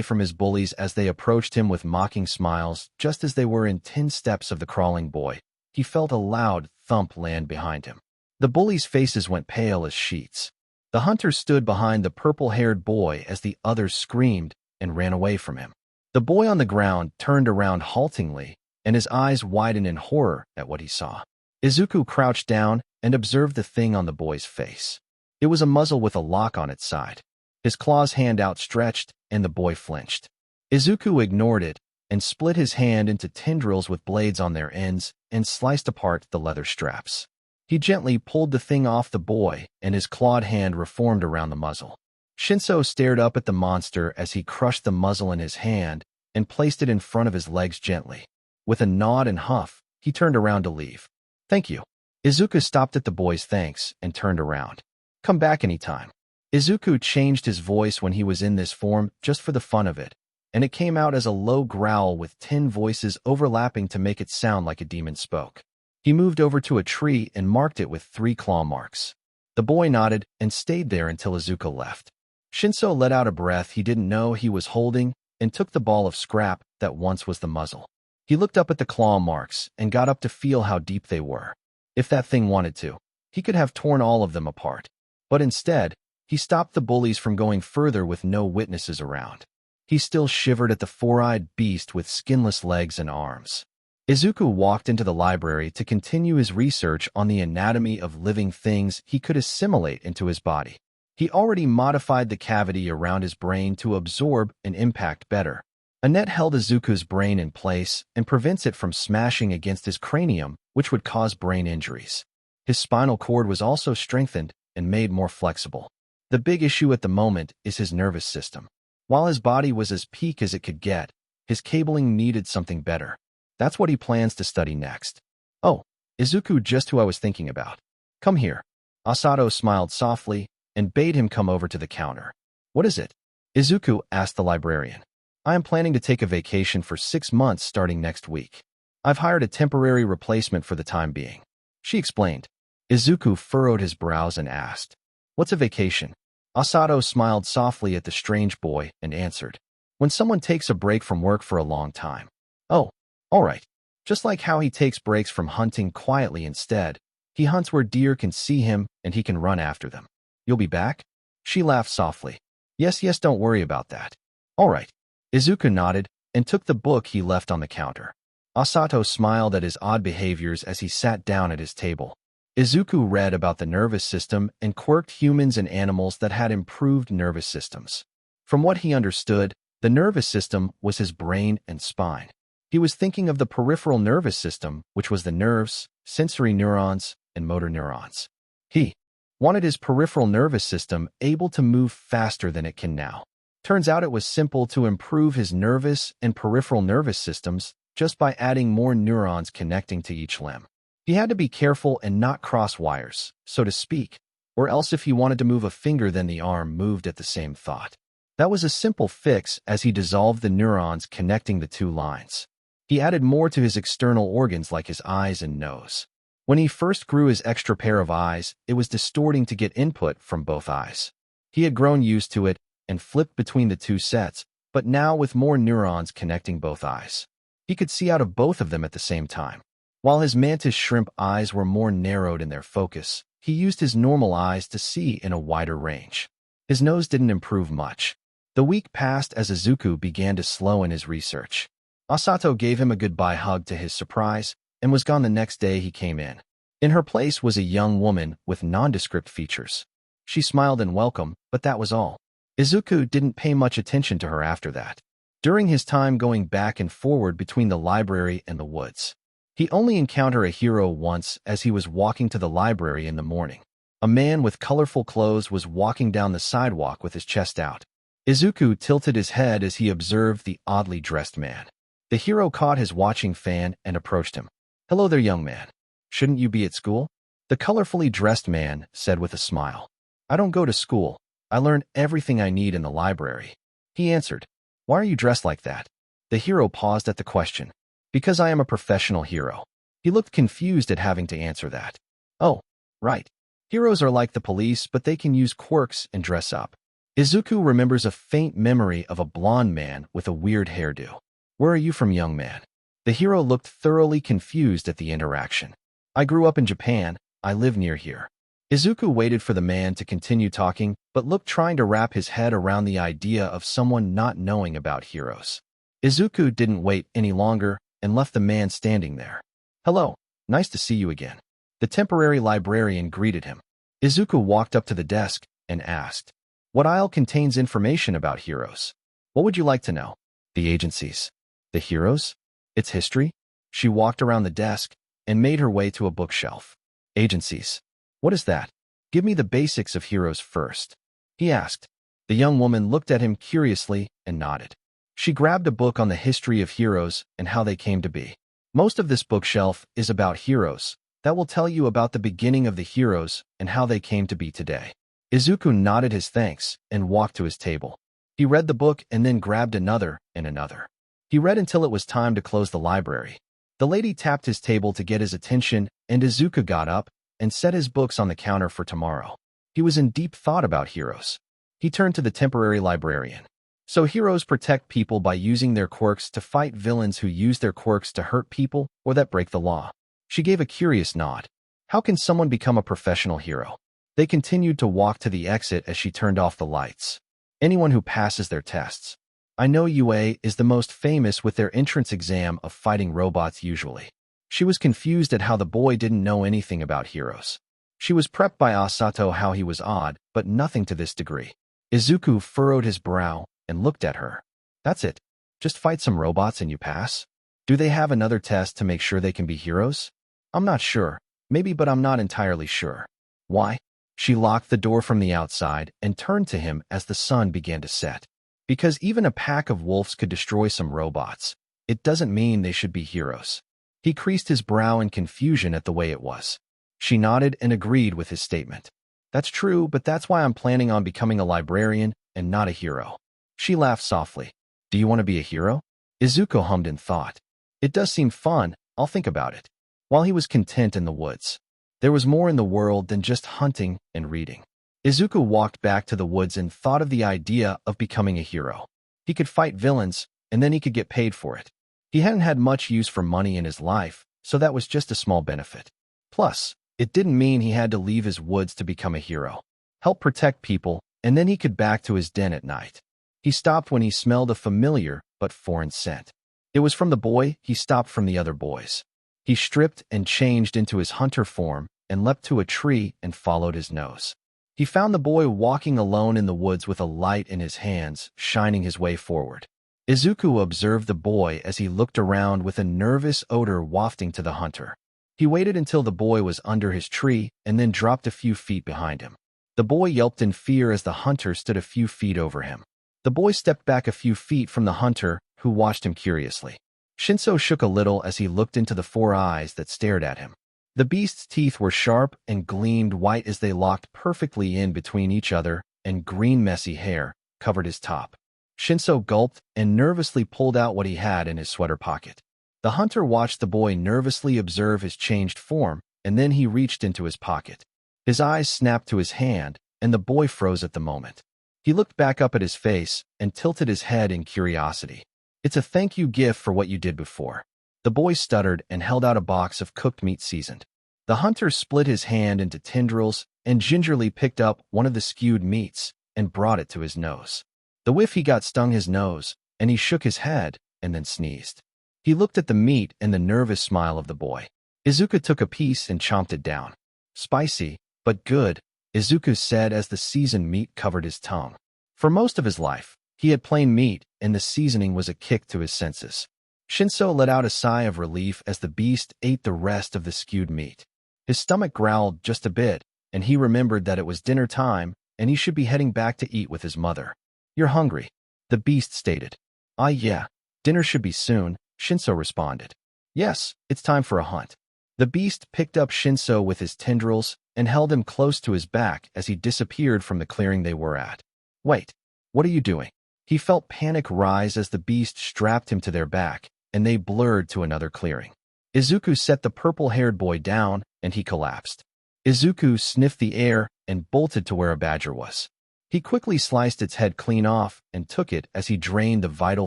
from his bullies as they approached him with mocking smiles. Just as they were in 10 steps of the crawling boy, he felt a loud thump land behind him. The bullies' faces went pale as sheets. The hunter stood behind the purple-haired boy as the others screamed and ran away from him. The boy on the ground turned around haltingly, and his eyes widened in horror at what he saw. Izuku crouched down and observed the thing on the boy's face. It was a muzzle with a lock on its side. His claw's hand outstretched, and the boy flinched. Izuku ignored it and split his hand into tendrils with blades on their ends and sliced apart the leather straps. He gently pulled the thing off the boy, and his clawed hand reformed around the muzzle. Shinso stared up at the monster as he crushed the muzzle in his hand and placed it in front of his legs gently. With a nod and huff, he turned around to leave. "Thank you." Izuku stopped at the boy's thanks and turned around. "Come back anytime." Izuku changed his voice when he was in this form just for the fun of it, and it came out as a low growl with 10 voices overlapping to make it sound like a demon spoke. He moved over to a tree and marked it with 3 claw marks. The boy nodded and stayed there until Izuku left. Shinso let out a breath he didn't know he was holding and took the ball of scrap that once was the muzzle. He looked up at the claw marks and got up to feel how deep they were. If that thing wanted to, he could have torn all of them apart. But instead, he stopped the bullies from going further with no witnesses around. He still shivered at the four-eyed beast with skinless legs and arms. Izuku walked into the library to continue his research on the anatomy of living things he could assimilate into his body. He already modified the cavity around his brain to absorb and impact better. A net held Izuku's brain in place and prevents it from smashing against his cranium, which would cause brain injuries. His spinal cord was also strengthened and made more flexible. The big issue at the moment is his nervous system. While his body was as peak as it could get, his cabling needed something better. That's what he plans to study next. Oh, Izuku, just who I was thinking about. Come here. Asato smiled softly and bade him come over to the counter. What is it? Izuku asked the librarian. I am planning to take a vacation for 6 months starting next week. I've hired a temporary replacement for the time being. She explained. Izuku furrowed his brows and asked, What's a vacation? Asato smiled softly at the strange boy and answered, When someone takes a break from work for a long time. Oh, all right. Just like how he takes breaks from hunting quietly instead, he hunts where deer can see him and he can run after them. You'll be back? She laughed softly. Yes, don't worry about that. All right. Izuku nodded and took the book he left on the counter. Asato smiled at his odd behaviors as he sat down at his table. Izuku read about the nervous system and quirked humans and animals that had improved nervous systems. From what he understood, the nervous system was his brain and spine. He was thinking of the peripheral nervous system, which was the nerves, sensory neurons, and motor neurons. He wanted his peripheral nervous system able to move faster than it can now. Turns out it was simple to improve his nervous and peripheral nervous systems just by adding more neurons connecting to each limb. He had to be careful and not cross wires, so to speak, or else if he wanted to move a finger then the arm moved at the same thought. That was a simple fix as he dissolved the neurons connecting the 2 lines. He added more to his external organs like his eyes and nose. When he first grew his extra pair of eyes, it was distorting to get input from both eyes. He had grown used to it and flipped between the 2 sets, but now with more neurons connecting both eyes, he could see out of both of them at the same time. While his mantis shrimp eyes were more narrowed in their focus, he used his normal eyes to see in a wider range. His nose didn't improve much. The week passed as Izuku began to slow in his research. Asato gave him a goodbye hug to his surprise and was gone the next day he came in. In her place was a young woman with nondescript features. She smiled in welcome, but that was all. Izuku didn't pay much attention to her after that. During his time going back and forward between the library and the woods, he only encountered a hero once as he was walking to the library in the morning. A man with colorful clothes was walking down the sidewalk with his chest out. Izuku tilted his head as he observed the oddly dressed man. The hero caught his watching fan and approached him. Hello there, young man. Shouldn't you be at school? The colorfully dressed man said with a smile. I don't go to school. I learn everything I need in the library. He answered. Why are you dressed like that? The hero paused at the question. Because I am a professional hero. He looked confused at having to answer that. Oh, right. Heroes are like the police, but they can use quirks and dress up. Izuku remembers a faint memory of a blonde man with a weird hairdo. Where are you from, young man? The hero looked thoroughly confused at the interaction. I grew up in Japan. I live near here. Izuku waited for the man to continue talking, but looked trying to wrap his head around the idea of someone not knowing about heroes. Izuku didn't wait any longer and left the man standing there. Hello, nice to see you again. The temporary librarian greeted him. Izuku walked up to the desk and asked, What aisle contains information about heroes? What would you like to know? The agencies. The heroes? Its history? She walked around the desk and made her way to a bookshelf. Agencies. What is that? Give me the basics of heroes first. He asked. The young woman looked at him curiously and nodded. She grabbed a book on the history of heroes and how they came to be. Most of this bookshelf is about heroes. That will tell you about the beginning of the heroes and how they came to be today. Izuku nodded his thanks and walked to his table. He read the book and then grabbed another and another. He read until it was time to close the library. The lady tapped his table to get his attention, and Izuku got up and set his books on the counter for tomorrow. He was in deep thought about heroes. He turned to the temporary librarian. So heroes protect people by using their quirks to fight villains who use their quirks to hurt people or that break the law. She gave a curious nod. How can someone become a professional hero? They continued to walk to the exit as she turned off the lights. Anyone who passes their tests. I know UA is the most famous with their entrance exam of fighting robots usually. She was confused at how the boy didn't know anything about heroes. She was prepped by Asato how he was odd, but nothing to this degree. Izuku furrowed his brow and looked at her. That's it. Just fight some robots and you pass? Do they have another test to make sure they can be heroes? I'm not sure. Maybe, but I'm not entirely sure. Why? She locked the door from the outside and turned to him as the sun began to set. Because even a pack of wolves could destroy some robots. It doesn't mean they should be heroes. He creased his brow in confusion at the way it was. She nodded and agreed with his statement. That's true, but that's why I'm planning on becoming a librarian and not a hero. She laughed softly. Do you want to be a hero? Izuku hummed in thought. It does seem fun. I'll think about it. While he was content in the woods, there was more in the world than just hunting and reading. Izuku walked back to the woods and thought of the idea of becoming a hero. He could fight villains, and then he could get paid for it. He hadn't had much use for money in his life, so that was just a small benefit. Plus, it didn't mean he had to leave his woods to become a hero. Help protect people, and then he could back to his den at night. He stopped when he smelled a familiar but foreign scent. It was from the boy he stopped from the other boys. He stripped and changed into his hunter form and leapt to a tree and followed his nose. He found the boy walking alone in the woods with a light in his hands, shining his way forward. Izuku observed the boy as he looked around with a nervous odor wafting to the hunter. He waited until the boy was under his tree and then dropped a few feet behind him. The boy yelped in fear as the hunter stood a few feet over him. The boy stepped back a few feet from the hunter, who watched him curiously. Shinso shook a little as he looked into the four eyes that stared at him. The beast's teeth were sharp and gleamed white as they locked perfectly in between each other, and green messy hair covered his top. Shinso gulped and nervously pulled out what he had in his sweater pocket. The hunter watched the boy nervously observe his changed form, and then he reached into his pocket. His eyes snapped to his hand, and the boy froze at the moment. He looked back up at his face and tilted his head in curiosity. It's a thank you gift for what you did before. The boy stuttered and held out a box of cooked meat seasoned. The hunter split his hand into tendrils and gingerly picked up one of the skewed meats and brought it to his nose. The whiff he got stung his nose, and he shook his head and then sneezed. He looked at the meat and the nervous smile of the boy. Izuku took a piece and chomped it down. Spicy, but good, Izuku said as the seasoned meat covered his tongue. For most of his life, he had plain meat, and the seasoning was a kick to his senses. Shinso let out a sigh of relief as the beast ate the rest of the skewed meat. His stomach growled just a bit, and he remembered that it was dinner time, and he should be heading back to eat with his mother. You're hungry, the beast stated. Yeah, dinner should be soon, Shinso responded. Yes, it's time for a hunt. The beast picked up Shinso with his tendrils and held him close to his back as he disappeared from the clearing they were at. Wait, what are you doing? He felt panic rise as the beast strapped him to their back, and they blurred to another clearing. Izuku set the purple-haired boy down, and he collapsed. Izuku sniffed the air and bolted to where a badger was. He quickly sliced its head clean off and took it as he drained the vital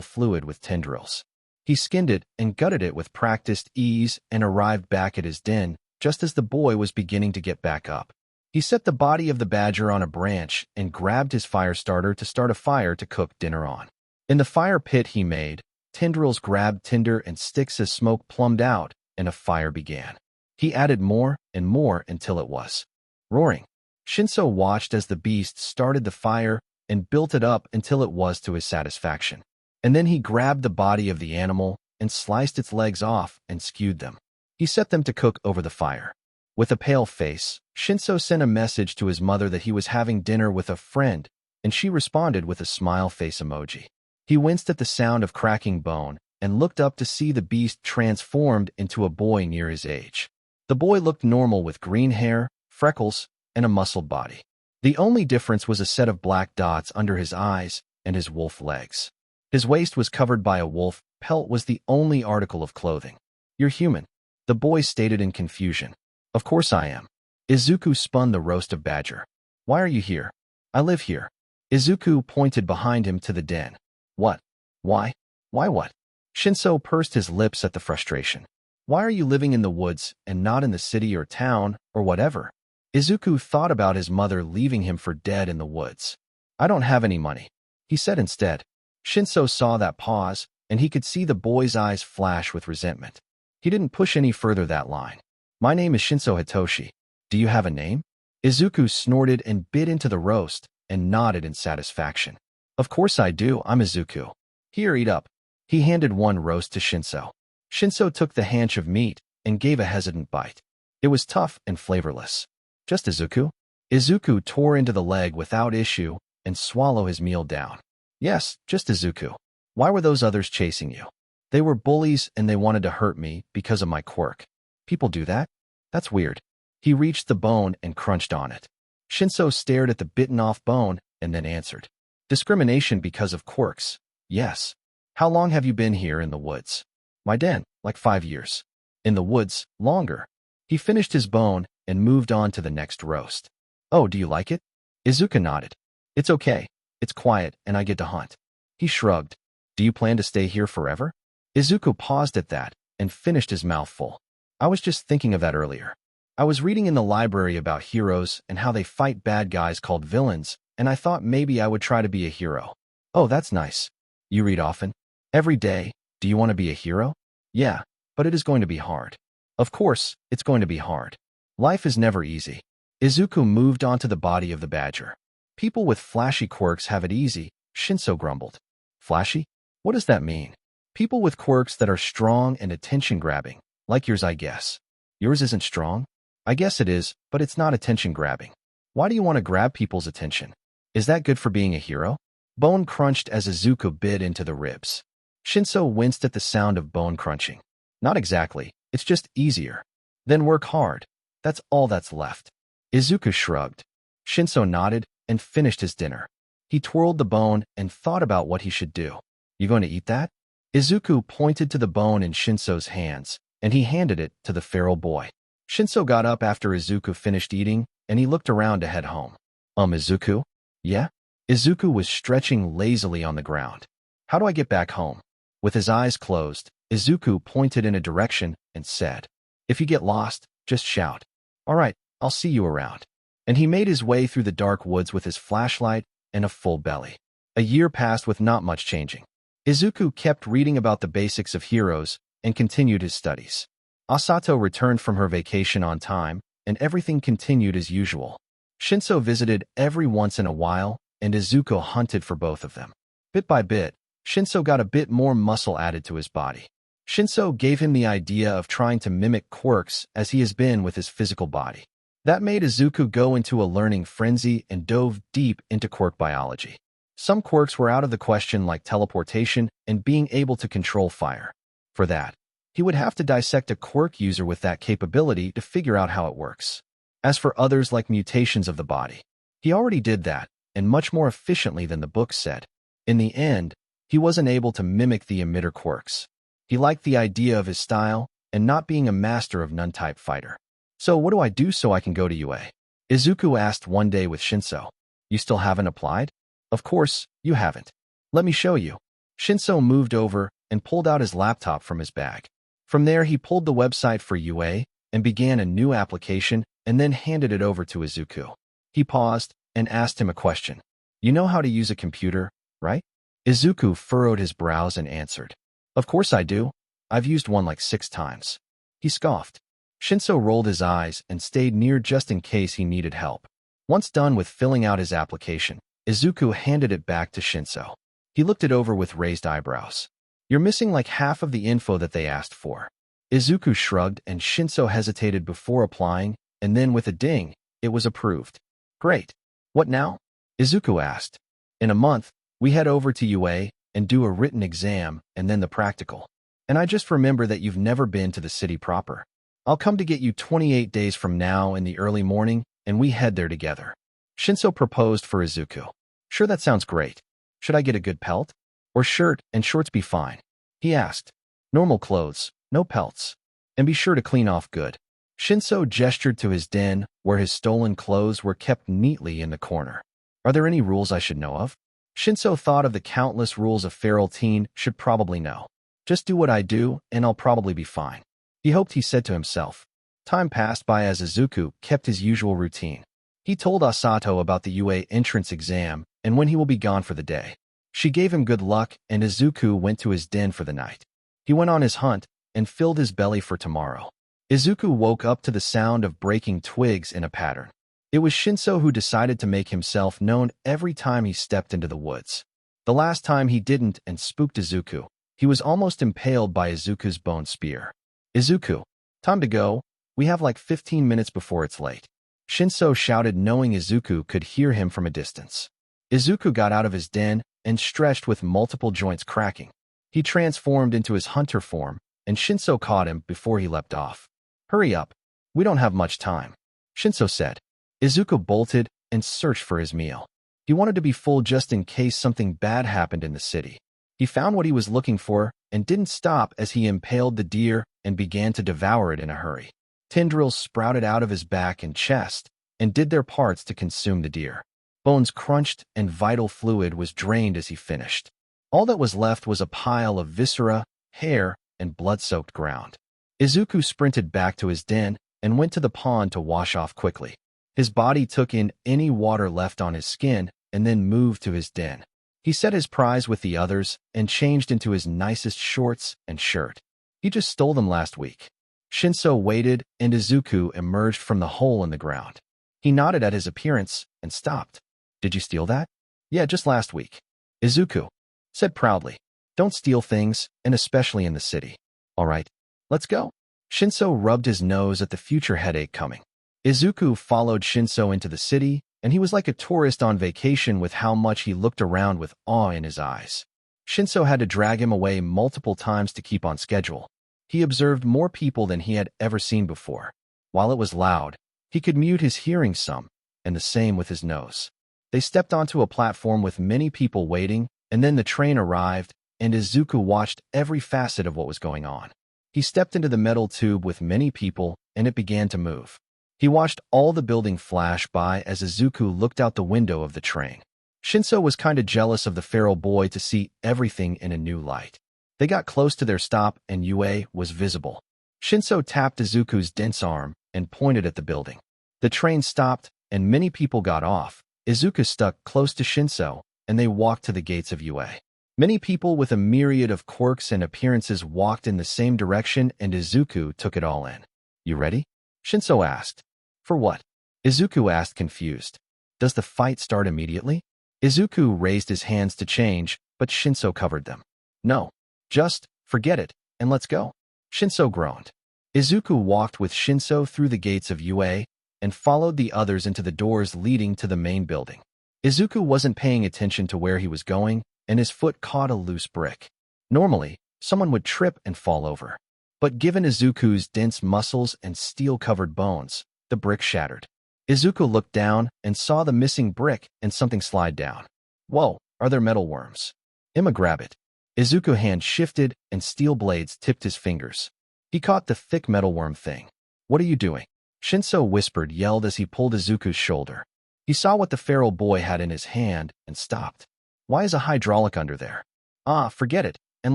fluid with tendrils. He skinned it and gutted it with practiced ease and arrived back at his den just as the boy was beginning to get back up. He set the body of the badger on a branch and grabbed his fire starter to start a fire to cook dinner on. In the fire pit he made, tendrils grabbed tinder and sticks as smoke plumed out, and a fire began. He added more and more until it was roaring. Shinso watched as the beast started the fire and built it up until it was to his satisfaction. And then he grabbed the body of the animal and sliced its legs off and skewed them. He set them to cook over the fire. With a pale face, Shinso sent a message to his mother that he was having dinner with a friend, and she responded with a smile face emoji. He winced at the sound of cracking bone and looked up to see the beast transformed into a boy near his age. The boy looked normal with green hair, freckles, and a muscled body. The only difference was a set of black dots under his eyes and his wolf legs. His waist was covered by a wolf pelt was the only article of clothing. You're human, the boy stated in confusion. Of course I am. Izuku spun the roast of badger. Why are you here? I live here. Izuku pointed behind him to the den. What? Why? Why what? Shinso pursed his lips at the frustration. Why are you living in the woods and not in the city or town or whatever? Izuku thought about his mother leaving him for dead in the woods. I don't have any money, he said instead. Shinso saw that pause, and he could see the boy's eyes flash with resentment. He didn't push any further that line. My name is Shinso Hitoshi. Do you have a name? Izuku snorted and bit into the roast and nodded in satisfaction. Of course I do, I'm Izuku. Here, eat up. He handed one roast to Shinso. Shinso took the haunch of meat and gave a hesitant bite. It was tough and flavorless. Just Izuku? Izuku tore into the leg without issue and swallowed his meal down. Yes, just Izuku. Why were those others chasing you? They were bullies and they wanted to hurt me because of my quirk. People do that? That's weird. He reached the bone and crunched on it. Shinso stared at the bitten-off bone and then answered. Discrimination because of quirks. Yes. How long have you been here in the woods? My den, like 5 years. In the woods, longer. He finished his bone and moved on to the next roast. Oh, do you like it? Izuku nodded. It's okay. It's quiet and I get to hunt. He shrugged. Do you plan to stay here forever? Izuku paused at that and finished his mouth full. I was just thinking of that earlier. I was reading in the library about heroes and how they fight bad guys called villains, and I thought maybe I would try to be a hero. Oh, that's nice. You read often? Every day. Do you want to be a hero? Yeah, but it is going to be hard. Of course, it's going to be hard. Life is never easy. Izuku moved on to the body of the badger. People with flashy quirks have it easy, Shinso grumbled. Flashy? What does that mean? People with quirks that are strong and attention-grabbing, like yours I guess. Yours isn't strong? I guess it is, but it's not attention-grabbing. Why do you want to grab people's attention? Is that good for being a hero? Bone crunched as Izuku bit into the ribs. Shinso winced at the sound of bone crunching. Not exactly, it's just easier. Then work hard. That's all that's left. Izuku shrugged. Shinso nodded and finished his dinner. He twirled the bone and thought about what he should do. You going to eat that? Izuku pointed to the bone in Shinso's hands, and he handed it to the feral boy. Shinso got up after Izuku finished eating, and he looked around to head home. Izuku? Yeah? Izuku was stretching lazily on the ground. How do I get back home? With his eyes closed, Izuku pointed in a direction and said, If you get lost, just shout. All right, I'll see you around. And he made his way through the dark woods with his flashlight and a full belly. A year passed with not much changing. Izuku kept reading about the basics of heroes and continued his studies. Asato returned from her vacation on time, and everything continued as usual. Shinso visited every once in a while, and Izuku hunted for both of them. Bit by bit, Shinso got a bit more muscle added to his body. Shinso gave him the idea of trying to mimic quirks as he has been with his physical body. That made Izuku go into a learning frenzy and dove deep into quirk biology. Some quirks were out of the question like teleportation and being able to control fire. For that, he would have to dissect a quirk user with that capability to figure out how it works. As for others like mutations of the body, he already did that, and much more efficiently than the book said. In the end, he wasn't able to mimic the emitter quirks. He liked the idea of his style and not being a master of none-type fighter. So what do I do so I can go to UA? Izuku asked one day with Shinso. You still haven't applied? Of course, you haven't. Let me show you. Shinso moved over and pulled out his laptop from his bag. From there, he pulled the website for UA and began a new application and then handed it over to Izuku. He paused and asked him a question. You know how to use a computer, right? Izuku furrowed his brows and answered. Of course I do. I've used one like 6 times. He scoffed. Shinso rolled his eyes and stayed near just in case he needed help. Once done with filling out his application, Izuku handed it back to Shinso. He looked it over with raised eyebrows. You're missing like half of the info that they asked for. Izuku shrugged and Shinso hesitated before applying, and then with a ding, it was approved. Great. What now? Izuku asked. In a month, we head over to UA and do a written exam and then the practical. And I just remember that you've never been to the city proper. I'll come to get you 28 days from now in the early morning, and we head there together. Shinso proposed for Izuku. Sure, that sounds great. Should I get a good pelt? Or shirt and shorts be fine? He asked. Normal clothes, no pelts. And be sure to clean off good. Shinso gestured to his den, where his stolen clothes were kept neatly in the corner. Are there any rules I should know of? Shinso thought of the countless rules a feral teen should probably know. Just do what I do, and I'll probably be fine. He hoped, he said to himself. Time passed by as Izuku kept his usual routine. He told Asato about the UA entrance exam and when he will be gone for the day. She gave him good luck, and Izuku went to his den for the night. He went on his hunt and filled his belly for tomorrow. Izuku woke up to the sound of breaking twigs in a pattern. It was Shinso who decided to make himself known every time he stepped into the woods. The last time he didn't and spooked Izuku. He was almost impaled by Izuku's bone spear. Izuku, time to go. We have like 15 minutes before it's late. Shinso shouted, knowing Izuku could hear him from a distance. Izuku got out of his den and stretched with multiple joints cracking. He transformed into his hunter form, and Shinso caught him before he leapt off. Hurry up. We don't have much time, Shinso said. Izuku bolted and searched for his meal. He wanted to be full just in case something bad happened in the city. He found what he was looking for and didn't stop as he impaled the deer and began to devour it in a hurry. Tendrils sprouted out of his back and chest and did their parts to consume the deer. Bones crunched and vital fluid was drained as he finished. All that was left was a pile of viscera, hair, and blood-soaked ground. Izuku sprinted back to his den and went to the pond to wash off quickly. His body took in any water left on his skin and then moved to his den. He set his prize with the others and changed into his nicest shorts and shirt. He just stole them last week. Shinso waited, and Izuku emerged from the hole in the ground. He nodded at his appearance and stopped. Did you steal that? Yeah, just last week. Izuku said proudly. Don't steal things, and especially in the city. All right, let's go. Shinso rubbed his nose at the future headache coming. Izuku followed Shinso into the city, and he was like a tourist on vacation with how much he looked around with awe in his eyes. Shinso had to drag him away multiple times to keep on schedule. He observed more people than he had ever seen before. While it was loud, he could mute his hearing some, and the same with his nose. They stepped onto a platform with many people waiting, and then the train arrived, and Izuku watched every facet of what was going on. He stepped into the metal tube with many people, and it began to move. He watched all the building flash by as Izuku looked out the window of the train. Shinso was kinda jealous of the feral boy to see everything in a new light. They got close to their stop and UA was visible. Shinso tapped Izuku's dense arm and pointed at the building. The train stopped and many people got off. Izuku stuck close to Shinso and they walked to the gates of UA. Many people with a myriad of quirks and appearances walked in the same direction and Izuku took it all in. You ready? Shinso asked. For what? Izuku asked, confused. Does the fight start immediately? Izuku raised his hands to change, but Shinso covered them. No. Just forget it, and let's go. Shinso groaned. Izuku walked with Shinso through the gates of UA and followed the others into the doors leading to the main building. Izuku wasn't paying attention to where he was going, and his foot caught a loose brick. Normally, someone would trip and fall over. But given Izuku's dense muscles and steel-covered bones, the brick shattered. Izuku looked down and saw the missing brick and something slide down. Whoa, are there metal worms? Emma, grab it. Izuku's hand shifted and steel blades tipped his fingers. He caught the thick metalworm thing. What are you doing? Shinso whispered, yelled as he pulled Izuku's shoulder. He saw what the feral boy had in his hand and stopped. Why is a hydraulic under there? Ah, forget it, and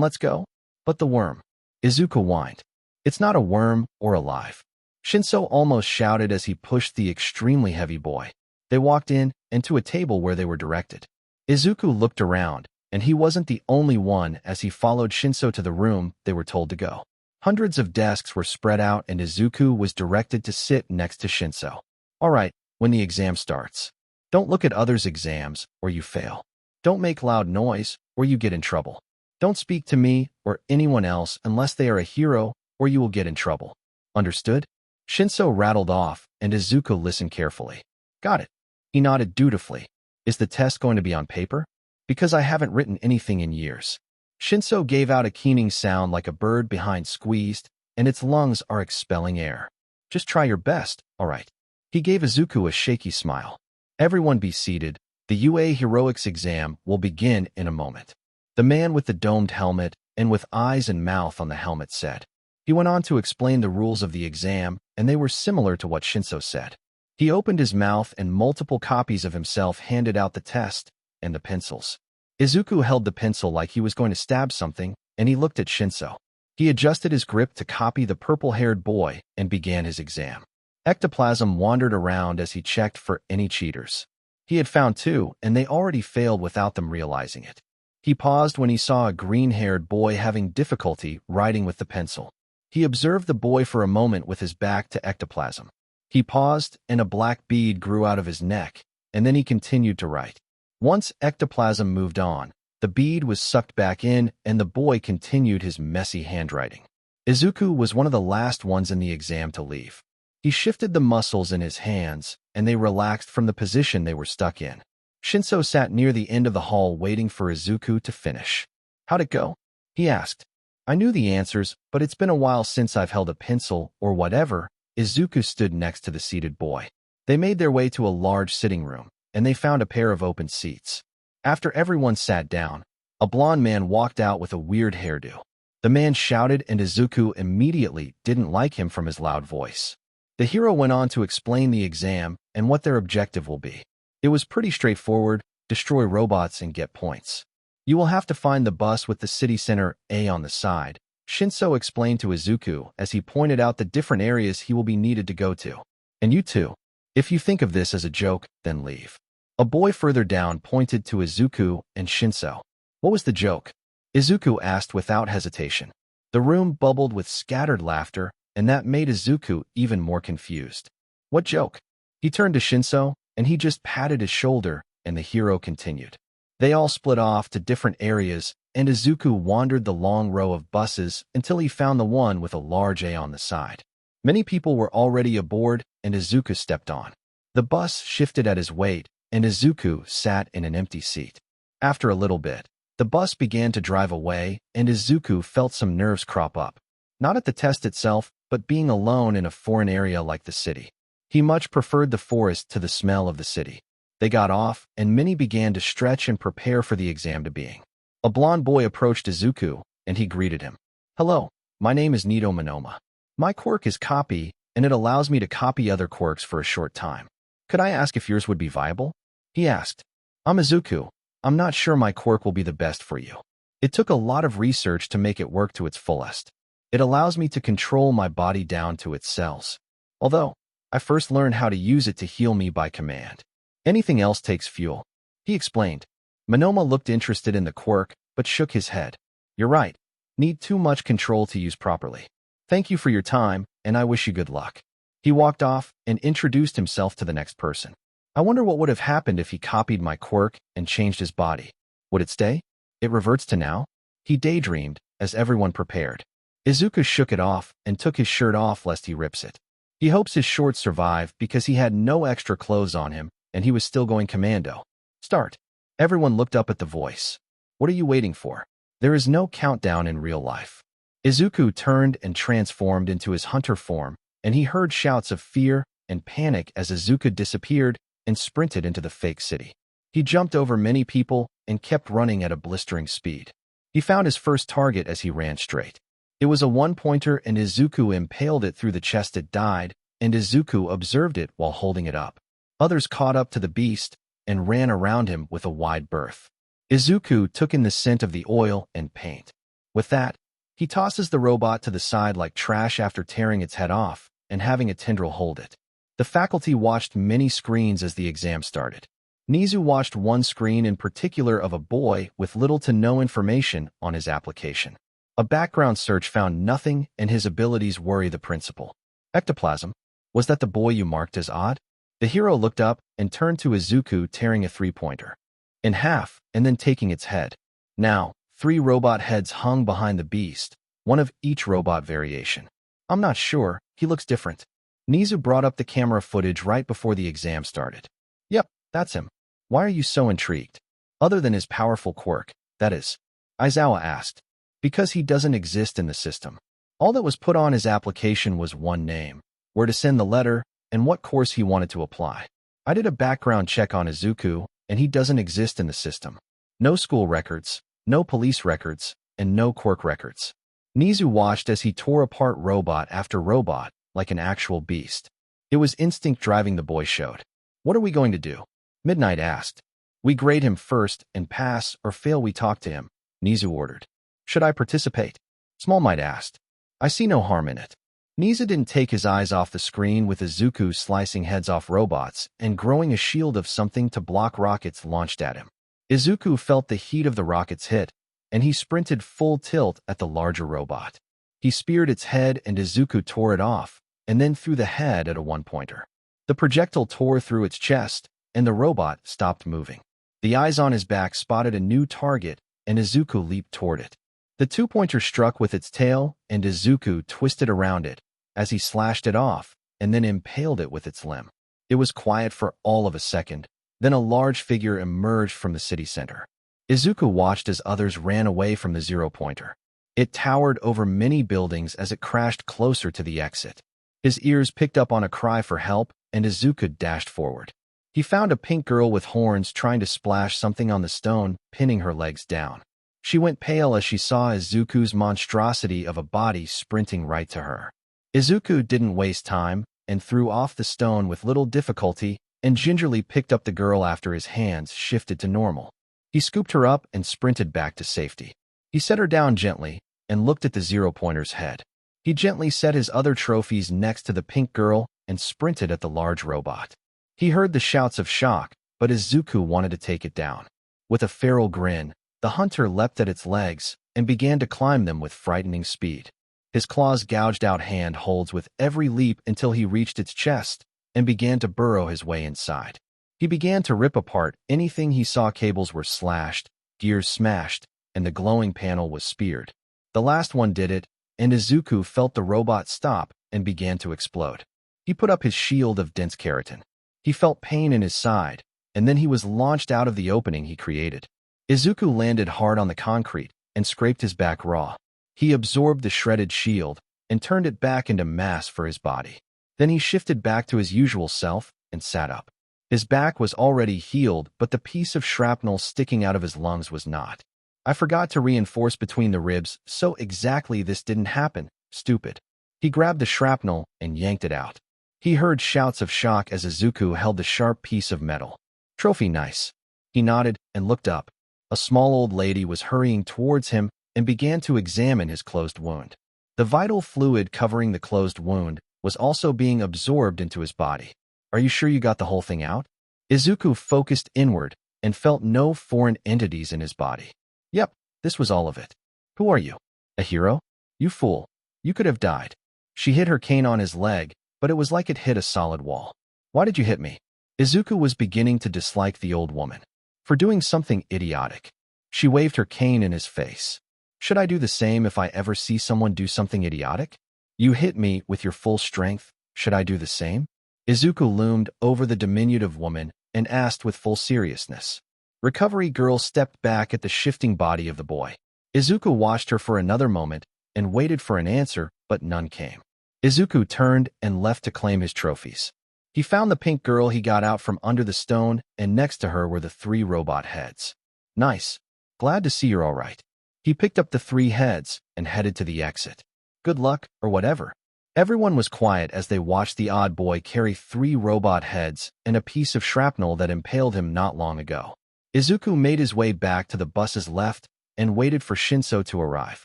let's go. But the worm. Izuku whined. It's not a worm or alive. Shinso almost shouted as he pushed the extremely heavy boy. They walked in and to a table where they were directed. Izuku looked around, and he wasn't the only one as he followed Shinso to the room they were told to go. Hundreds of desks were spread out and Izuku was directed to sit next to Shinso. All right, when the exam starts. Don't look at others' exams or you fail. Don't make loud noise or you get in trouble. Don't speak to me or anyone else unless they are a hero or you will get in trouble. Understood? Shinso rattled off and Izuku listened carefully. Got it. He nodded dutifully. Is the test going to be on paper? Because I haven't written anything in years. Shinso gave out a keening sound like a bird behind squeezed, and its lungs are expelling air. Just try your best, all right. He gave Izuku a shaky smile. Everyone be seated. The UA Heroics exam will begin in a moment. The man with the domed helmet and with eyes and mouth on the helmet said. He went on to explain the rules of the exam, and they were similar to what Shinso said. He opened his mouth and multiple copies of himself handed out the test and the pencils. Izuku held the pencil like he was going to stab something, and he looked at Shinso. He adjusted his grip to copy the purple-haired boy and began his exam. Ectoplasm wandered around as he checked for any cheaters. He had found 2, and they already failed without them realizing it. He paused when he saw a green-haired boy having difficulty writing with the pencil. He observed the boy for a moment with his back to Ectoplasm. He paused, and a black bead grew out of his neck, and then he continued to write. Once Ectoplasm moved on, the bead was sucked back in, and the boy continued his messy handwriting. Izuku was one of the last ones in the exam to leave. He shifted the muscles in his hands, and they relaxed from the position they were stuck in. Shinso sat near the end of the hall waiting for Izuku to finish. "How'd it go?" he asked. "I knew the answers, but it's been a while since I've held a pencil or whatever." Izuku stood next to the seated boy. They made their way to a large sitting room, and they found a pair of open seats. After everyone sat down, a blond man walked out with a weird hairdo. The man shouted, and Izuku immediately didn't like him from his loud voice. The hero went on to explain the exam and what their objective will be. It was pretty straightforward: destroy robots and get points. You will have to find the bus with the city center A on the side, Shinso explained to Izuku as he pointed out the different areas he will be needed to go to. And you too. If you think of this as a joke, then leave. A boy further down pointed to Izuku and Shinso. What was the joke? Izuku asked without hesitation. The room bubbled with scattered laughter, and that made Izuku even more confused. What joke? He turned to Shinso, and he just patted his shoulder, and the hero continued. They all split off to different areas, and Izuku wandered the long row of buses until he found the one with a large A on the side. Many people were already aboard, and Izuku stepped on. The bus shifted at his weight, and Izuku sat in an empty seat. After a little bit, the bus began to drive away, and Izuku felt some nerves crop up. Not at the test itself, but being alone in a foreign area like the city. He much preferred the forest to the smell of the city. They got off, and many began to stretch and prepare for the exam to being. A blond boy approached Izuku, and he greeted him. "Hello, my name is Nito Monoma. My quirk is copy, and it allows me to copy other quirks for a short time. Could I ask if yours would be viable?" he asked. "I'm Izuku. I'm not sure my quirk will be the best for you. It took a lot of research to make it work to its fullest. It allows me to control my body down to its cells. Although, I first learned how to use it to heal me by command. Anything else takes fuel," he explained. Monoma looked interested in the quirk, but shook his head. "You're right. Need too much control to use properly. Thank you for your time, and I wish you good luck." He walked off and introduced himself to the next person. "I wonder what would have happened if he copied my quirk and changed his body. Would it stay? It reverts to now?" He daydreamed as everyone prepared. Izuku shook it off and took his shirt off lest he rips it. He hopes his shorts survive because he had no extra clothes on him, and he was still going commando. "Start." Everyone looked up at the voice. "What are you waiting for? There is no countdown in real life." Izuku turned and transformed into his hunter form, and he heard shouts of fear and panic as Izuku disappeared and sprinted into the fake city. He jumped over many people and kept running at a blistering speed. He found his first target as he ran straight. It was a one-pointer, and Izuku impaled it through the chest. It died, and Izuku observed it while holding it up. Others caught up to the beast and ran around him with a wide berth. Izuku took in the scent of the oil and paint. With that, he tosses the robot to the side like trash after tearing its head off and having a tendril hold it. The faculty watched many screens as the exam started. Nizu watched one screen in particular of a boy with little to no information on his application. A background search found nothing, and his abilities worry the principal. "Ectoplasm, was that the boy you marked as odd?" The hero looked up and turned to Izuku, tearing a three-pointer in half and then taking its head. Now, 3 robot heads hung behind the beast, one of each robot variation. "I'm not sure, he looks different." Nizu brought up the camera footage right before the exam started. "Yep, that's him. Why are you so intrigued? Other than his powerful quirk, that is," Aizawa asked. "Because he doesn't exist in the system. All that was put on his application was one name, where to send the letter, and what course he wanted to apply. I did a background check on Izuku, and he doesn't exist in the system. No school records, no police records, and no quirk records. Nizu watched as he tore apart robot after robot, like an actual beast. It was instinct driving the boy showed. What are we going to do? Midnight asked. We grade him first, and pass or fail we talk to him, Nizu ordered. Should I participate? Small Might asked. I see no harm in it. Nizu didn't take his eyes off the screen with Izuku slicing heads off robots and growing a shield of something to block rockets launched at him. Izuku felt the heat of the rockets hit, and he sprinted full tilt at the larger robot. He speared its head and Izuku tore it off, and then threw the head at a one-pointer. The projectile tore through its chest, and the robot stopped moving. The eyes on his back spotted a new target, and Izuku leaped toward it. The two-pointer struck with its tail, and Izuku twisted around it as he slashed it off and then impaled it with its limb. It was quiet for all of a second, then a large figure emerged from the city center. Izuku watched as others ran away from the zero-pointer. It towered over many buildings as it crashed closer to the exit. His ears picked up on a cry for help, and Izuku dashed forward. He found a pink girl with horns trying to splash something on the stone, pinning her legs down. She went pale as she saw Izuku's monstrosity of a body sprinting right to her. Izuku didn't waste time and threw off the stone with little difficulty and gingerly picked up the girl after his hands shifted to normal. He scooped her up and sprinted back to safety. He set her down gently and looked at the zero-pointer's head. He gently set his other trophies next to the pink girl and sprinted at the large robot. He heard the shouts of shock, but Izuku wanted to take it down. With a feral grin, the hunter leapt at its legs and began to climb them with frightening speed. His claws gouged out handholds with every leap until he reached its chest and began to burrow his way inside. He began to rip apart anything he saw. Cables were slashed, gears smashed, and the glowing panel was speared. The last one did it, and Izuku felt the robot stop and began to explode. He put up his shield of dense keratin. He felt pain in his side, and then he was launched out of the opening he created. Izuku landed hard on the concrete and scraped his back raw. He absorbed the shredded shield and turned it back into mass for his body. Then he shifted back to his usual self and sat up. His back was already healed, but the piece of shrapnel sticking out of his lungs was not. I forgot to reinforce between the ribs, so exactly this didn't happen, stupid. He grabbed the shrapnel and yanked it out. He heard shouts of shock as Izuku held the sharp piece of metal. Trophy nice. He nodded and looked up. A small old lady was hurrying towards him and began to examine his closed wound. The vital fluid covering the closed wound was also being absorbed into his body. Are you sure you got the whole thing out? Izuku focused inward and felt no foreign entities in his body. Yep, this was all of it. Who are you? A hero? You fool. You could have died. She hit her cane on his leg, but it was like it hit a solid wall. Why did you hit me? Izuku was beginning to dislike the old woman for doing something idiotic. She waved her cane in his face. Should I do the same if I ever see someone do something idiotic? You hit me with your full strength. Should I do the same? Izuku loomed over the diminutive woman and asked with full seriousness. Recovery Girl stepped back at the shifting body of the boy. Izuku watched her for another moment and waited for an answer, but none came. Izuku turned and left to claim his trophies. He found the pink girl he got out from under the stone, and next to her were the 3 robot heads. Nice. Glad to see you're all right. He picked up the 3 heads and headed to the exit. Good luck, or whatever. Everyone was quiet as they watched the odd boy carry 3 robot heads and a piece of shrapnel that impaled him not long ago. Izuku made his way back to the bus's left and waited for Shinso to arrive.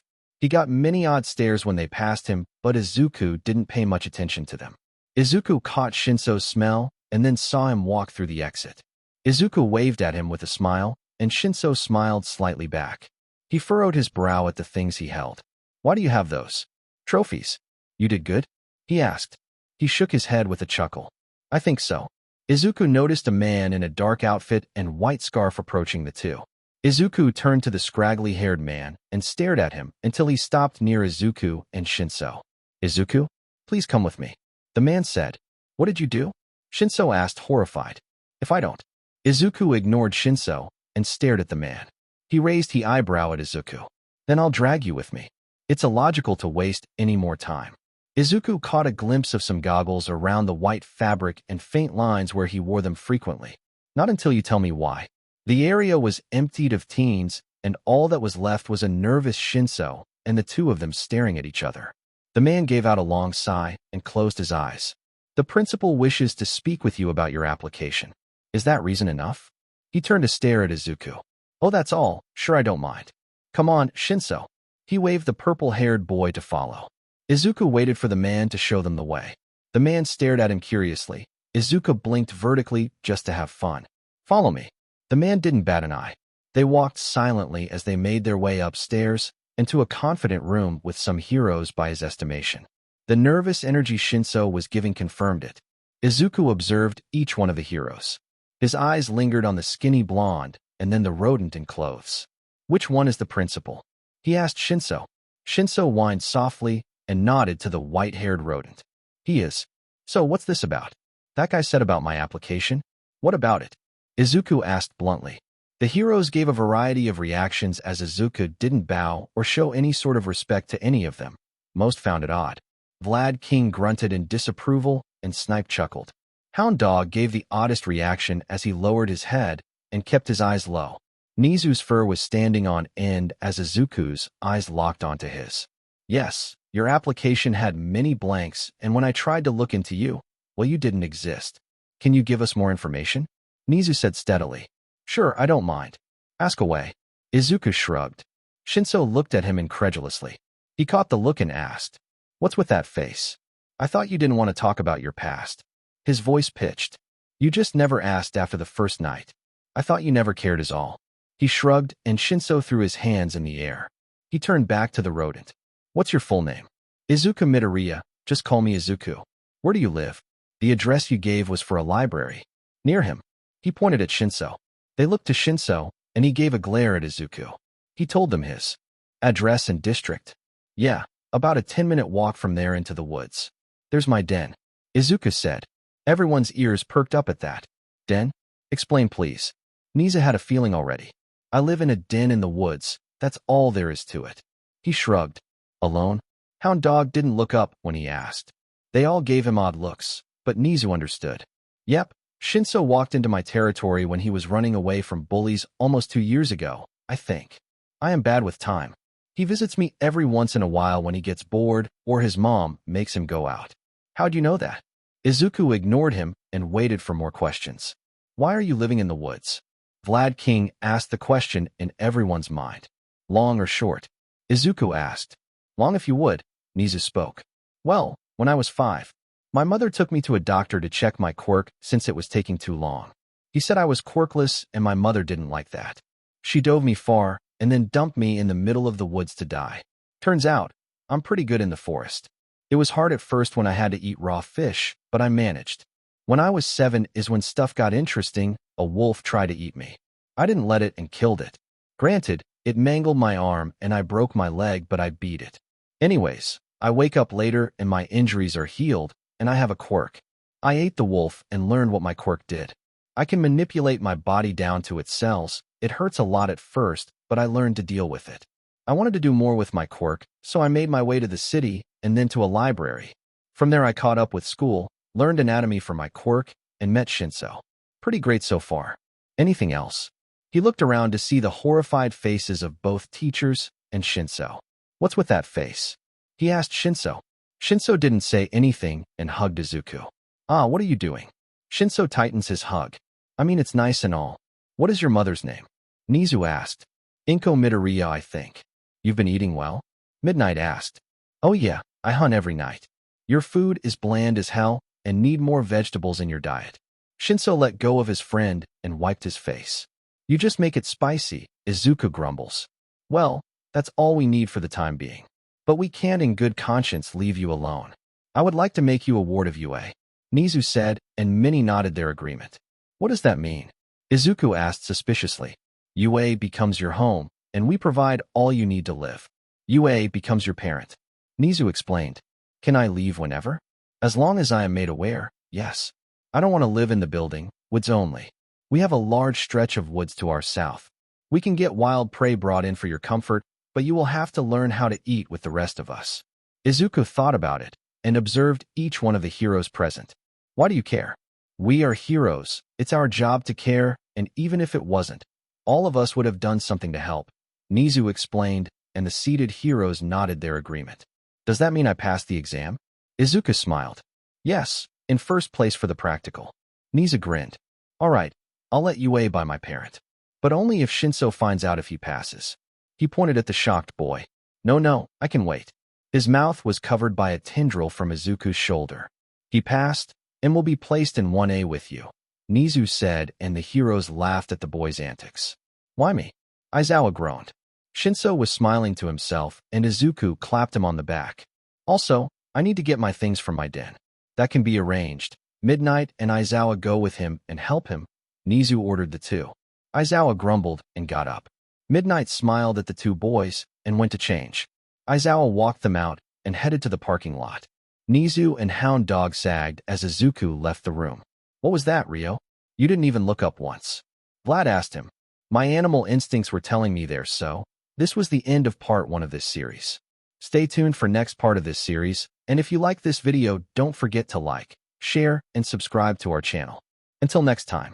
He got many odd stares when they passed him, but Izuku didn't pay much attention to them. Izuku caught Shinso's smell and then saw him walk through the exit. Izuku waved at him with a smile, and Shinso smiled slightly back. He furrowed his brow at the things he held. Why do you have those? Trophies. You did good? He asked. He shook his head with a chuckle. I think so. Izuku noticed a man in a dark outfit and white scarf approaching the two. Izuku turned to the scraggly-haired man and stared at him until he stopped near Izuku and Shinso. Izuku, please come with me. The man said. What did you do? Shinso asked, horrified. If I don't. Izuku ignored Shinso and stared at the man. He raised his eyebrow at Izuku. Then I'll drag you with me. It's illogical to waste any more time. Izuku caught a glimpse of some goggles around the white fabric and faint lines where he wore them frequently. Not until you tell me why. The area was emptied of teens, and all that was left was a nervous Shinso and the two of them staring at each other. The man gave out a long sigh and closed his eyes. The principal wishes to speak with you about your application. Is that reason enough? He turned to stare at Izuku. Oh, that's all. Sure, I don't mind. Come on, Shinso. He waved the purple-haired boy to follow. Izuku waited for the man to show them the way. The man stared at him curiously. Izuku blinked vertically just to have fun. Follow me. The man didn't bat an eye. They walked silently as they made their way upstairs into a confident room with some heroes by his estimation. The nervous energy Shinso was giving confirmed it. Izuku observed each one of the heroes. His eyes lingered on the skinny blonde and then the rodent in clothes. Which one is the principal? He asked Shinso. Shinso whined softly and nodded to the white-haired rodent. He is. So what's this about? That guy said about my application? What about it? Izuku asked bluntly. The heroes gave a variety of reactions as Izuku didn't bow or show any sort of respect to any of them. Most found it odd. Vlad King grunted in disapproval and Snipe chuckled. Hound Dog gave the oddest reaction as he lowered his head and kept his eyes low. Nizu's fur was standing on end as Izuku's eyes locked onto his. Yes, your application had many blanks, and when I tried to look into you, well, you didn't exist. Can you give us more information? Nizu said steadily. Sure, I don't mind. Ask away. Izuku shrugged. Shinso looked at him incredulously. He caught the look and asked, What's with that face? I thought you didn't want to talk about your past. His voice pitched. You just never asked after the first night. I thought you never cared is all. He shrugged and Shinso threw his hands in the air. He turned back to the rodent. What's your full name? Izuku Midoriya. Just call me Izuku. Where do you live? The address you gave was for a library. Near him. He pointed at Shinso. They looked to Shinso, and he gave a glare at Izuku. He told them his address and district. Yeah, about a 10-minute walk from there into the woods. There's my den. Izuku said. Everyone's ears perked up at that. Den? Explain please. Niza had a feeling already. I live in a den in the woods. That's all there is to it. He shrugged. Alone? Hound Dog didn't look up when he asked. They all gave him odd looks, but Nizu understood. Yep, Shinso walked into my territory when he was running away from bullies almost 2 years ago, I think. I am bad with time. He visits me every once in a while when he gets bored or his mom makes him go out. How'd you know that? Izuku ignored him and waited for more questions. Why are you living in the woods? Vlad King asked the question in everyone's mind. Long or short? Izuku asked. Long if you would, Nizu spoke. Well, when I was 5. My mother took me to a doctor to check my quirk since it was taking too long. He said I was quirkless and my mother didn't like that. She dove me far and then dumped me in the middle of the woods to die. Turns out, I'm pretty good in the forest. It was hard at first when I had to eat raw fish, but I managed. When I was 7 is when stuff got interesting. A wolf tried to eat me. I didn't let it and killed it. Granted, it mangled my arm and I broke my leg, but I beat it. Anyways, I wake up later and my injuries are healed, and I have a quirk. I ate the wolf and learned what my quirk did. I can manipulate my body down to its cells. It hurts a lot at first, but I learned to deal with it. I wanted to do more with my quirk, so I made my way to the city and then to a library. From there I caught up with school, learned anatomy for my quirk, and met Shinso. Pretty great so far. Anything else? He looked around to see the horrified faces of both teachers and Shinso. What's with that face? He asked Shinso. Shinso didn't say anything and hugged Izuku. Ah, what are you doing? Shinso tightens his hug. I mean, it's nice and all. What is your mother's name? Nizu asked. Inko Midoriya, I think. You've been eating well? Midnight asked. Oh yeah, I hunt every night. Your food is bland as hell and need more vegetables in your diet. Shinso let go of his friend and wiped his face. You just make it spicy, Izuku grumbles. Well, that's all we need for the time being. But we can't in good conscience leave you alone. I would like to make you a ward of UA. Nizu said, and many nodded their agreement. What does that mean? Izuku asked suspiciously. UA becomes your home, and we provide all you need to live. UA becomes your parent. Nizu explained. Can I leave whenever? As long as I am made aware, yes. I don't want to live in the building, woods only. We have a large stretch of woods to our south. We can get wild prey brought in for your comfort, but you will have to learn how to eat with the rest of us. Izuku thought about it and observed each one of the heroes present. Why do you care? We are heroes. It's our job to care, and even if it wasn't, all of us would have done something to help. Nizu explained, and the seated heroes nodded their agreement. Does that mean I passed the exam? Izuku smiled. Yes, in first place for the practical. Niza grinned. All right, I'll let you weigh by my parent. But only if Shinso finds out if he passes. He pointed at the shocked boy. No, I can wait. His mouth was covered by a tendril from Izuku's shoulder. He passed, and will be placed in 1A with you, Nizu said, and the heroes laughed at the boy's antics. Why me? Aizawa groaned. Shinso was smiling to himself, and Izuku clapped him on the back. Also, I need to get my things from my den. That can be arranged. Midnight and Aizawa go with him and help him, Nizu ordered the two. Aizawa grumbled and got up. Midnight smiled at the two boys and went to change. Aizawa walked them out and headed to the parking lot. Nizu and Hound Dog sagged as Izuku left the room. What was that, Ryo? You didn't even look up once. Vlad asked him. My animal instincts were telling me there, so. This was the end of part 1 of this series. Stay tuned for next part of this series, and if you like this video, don't forget to like, share, and subscribe to our channel. Until next time.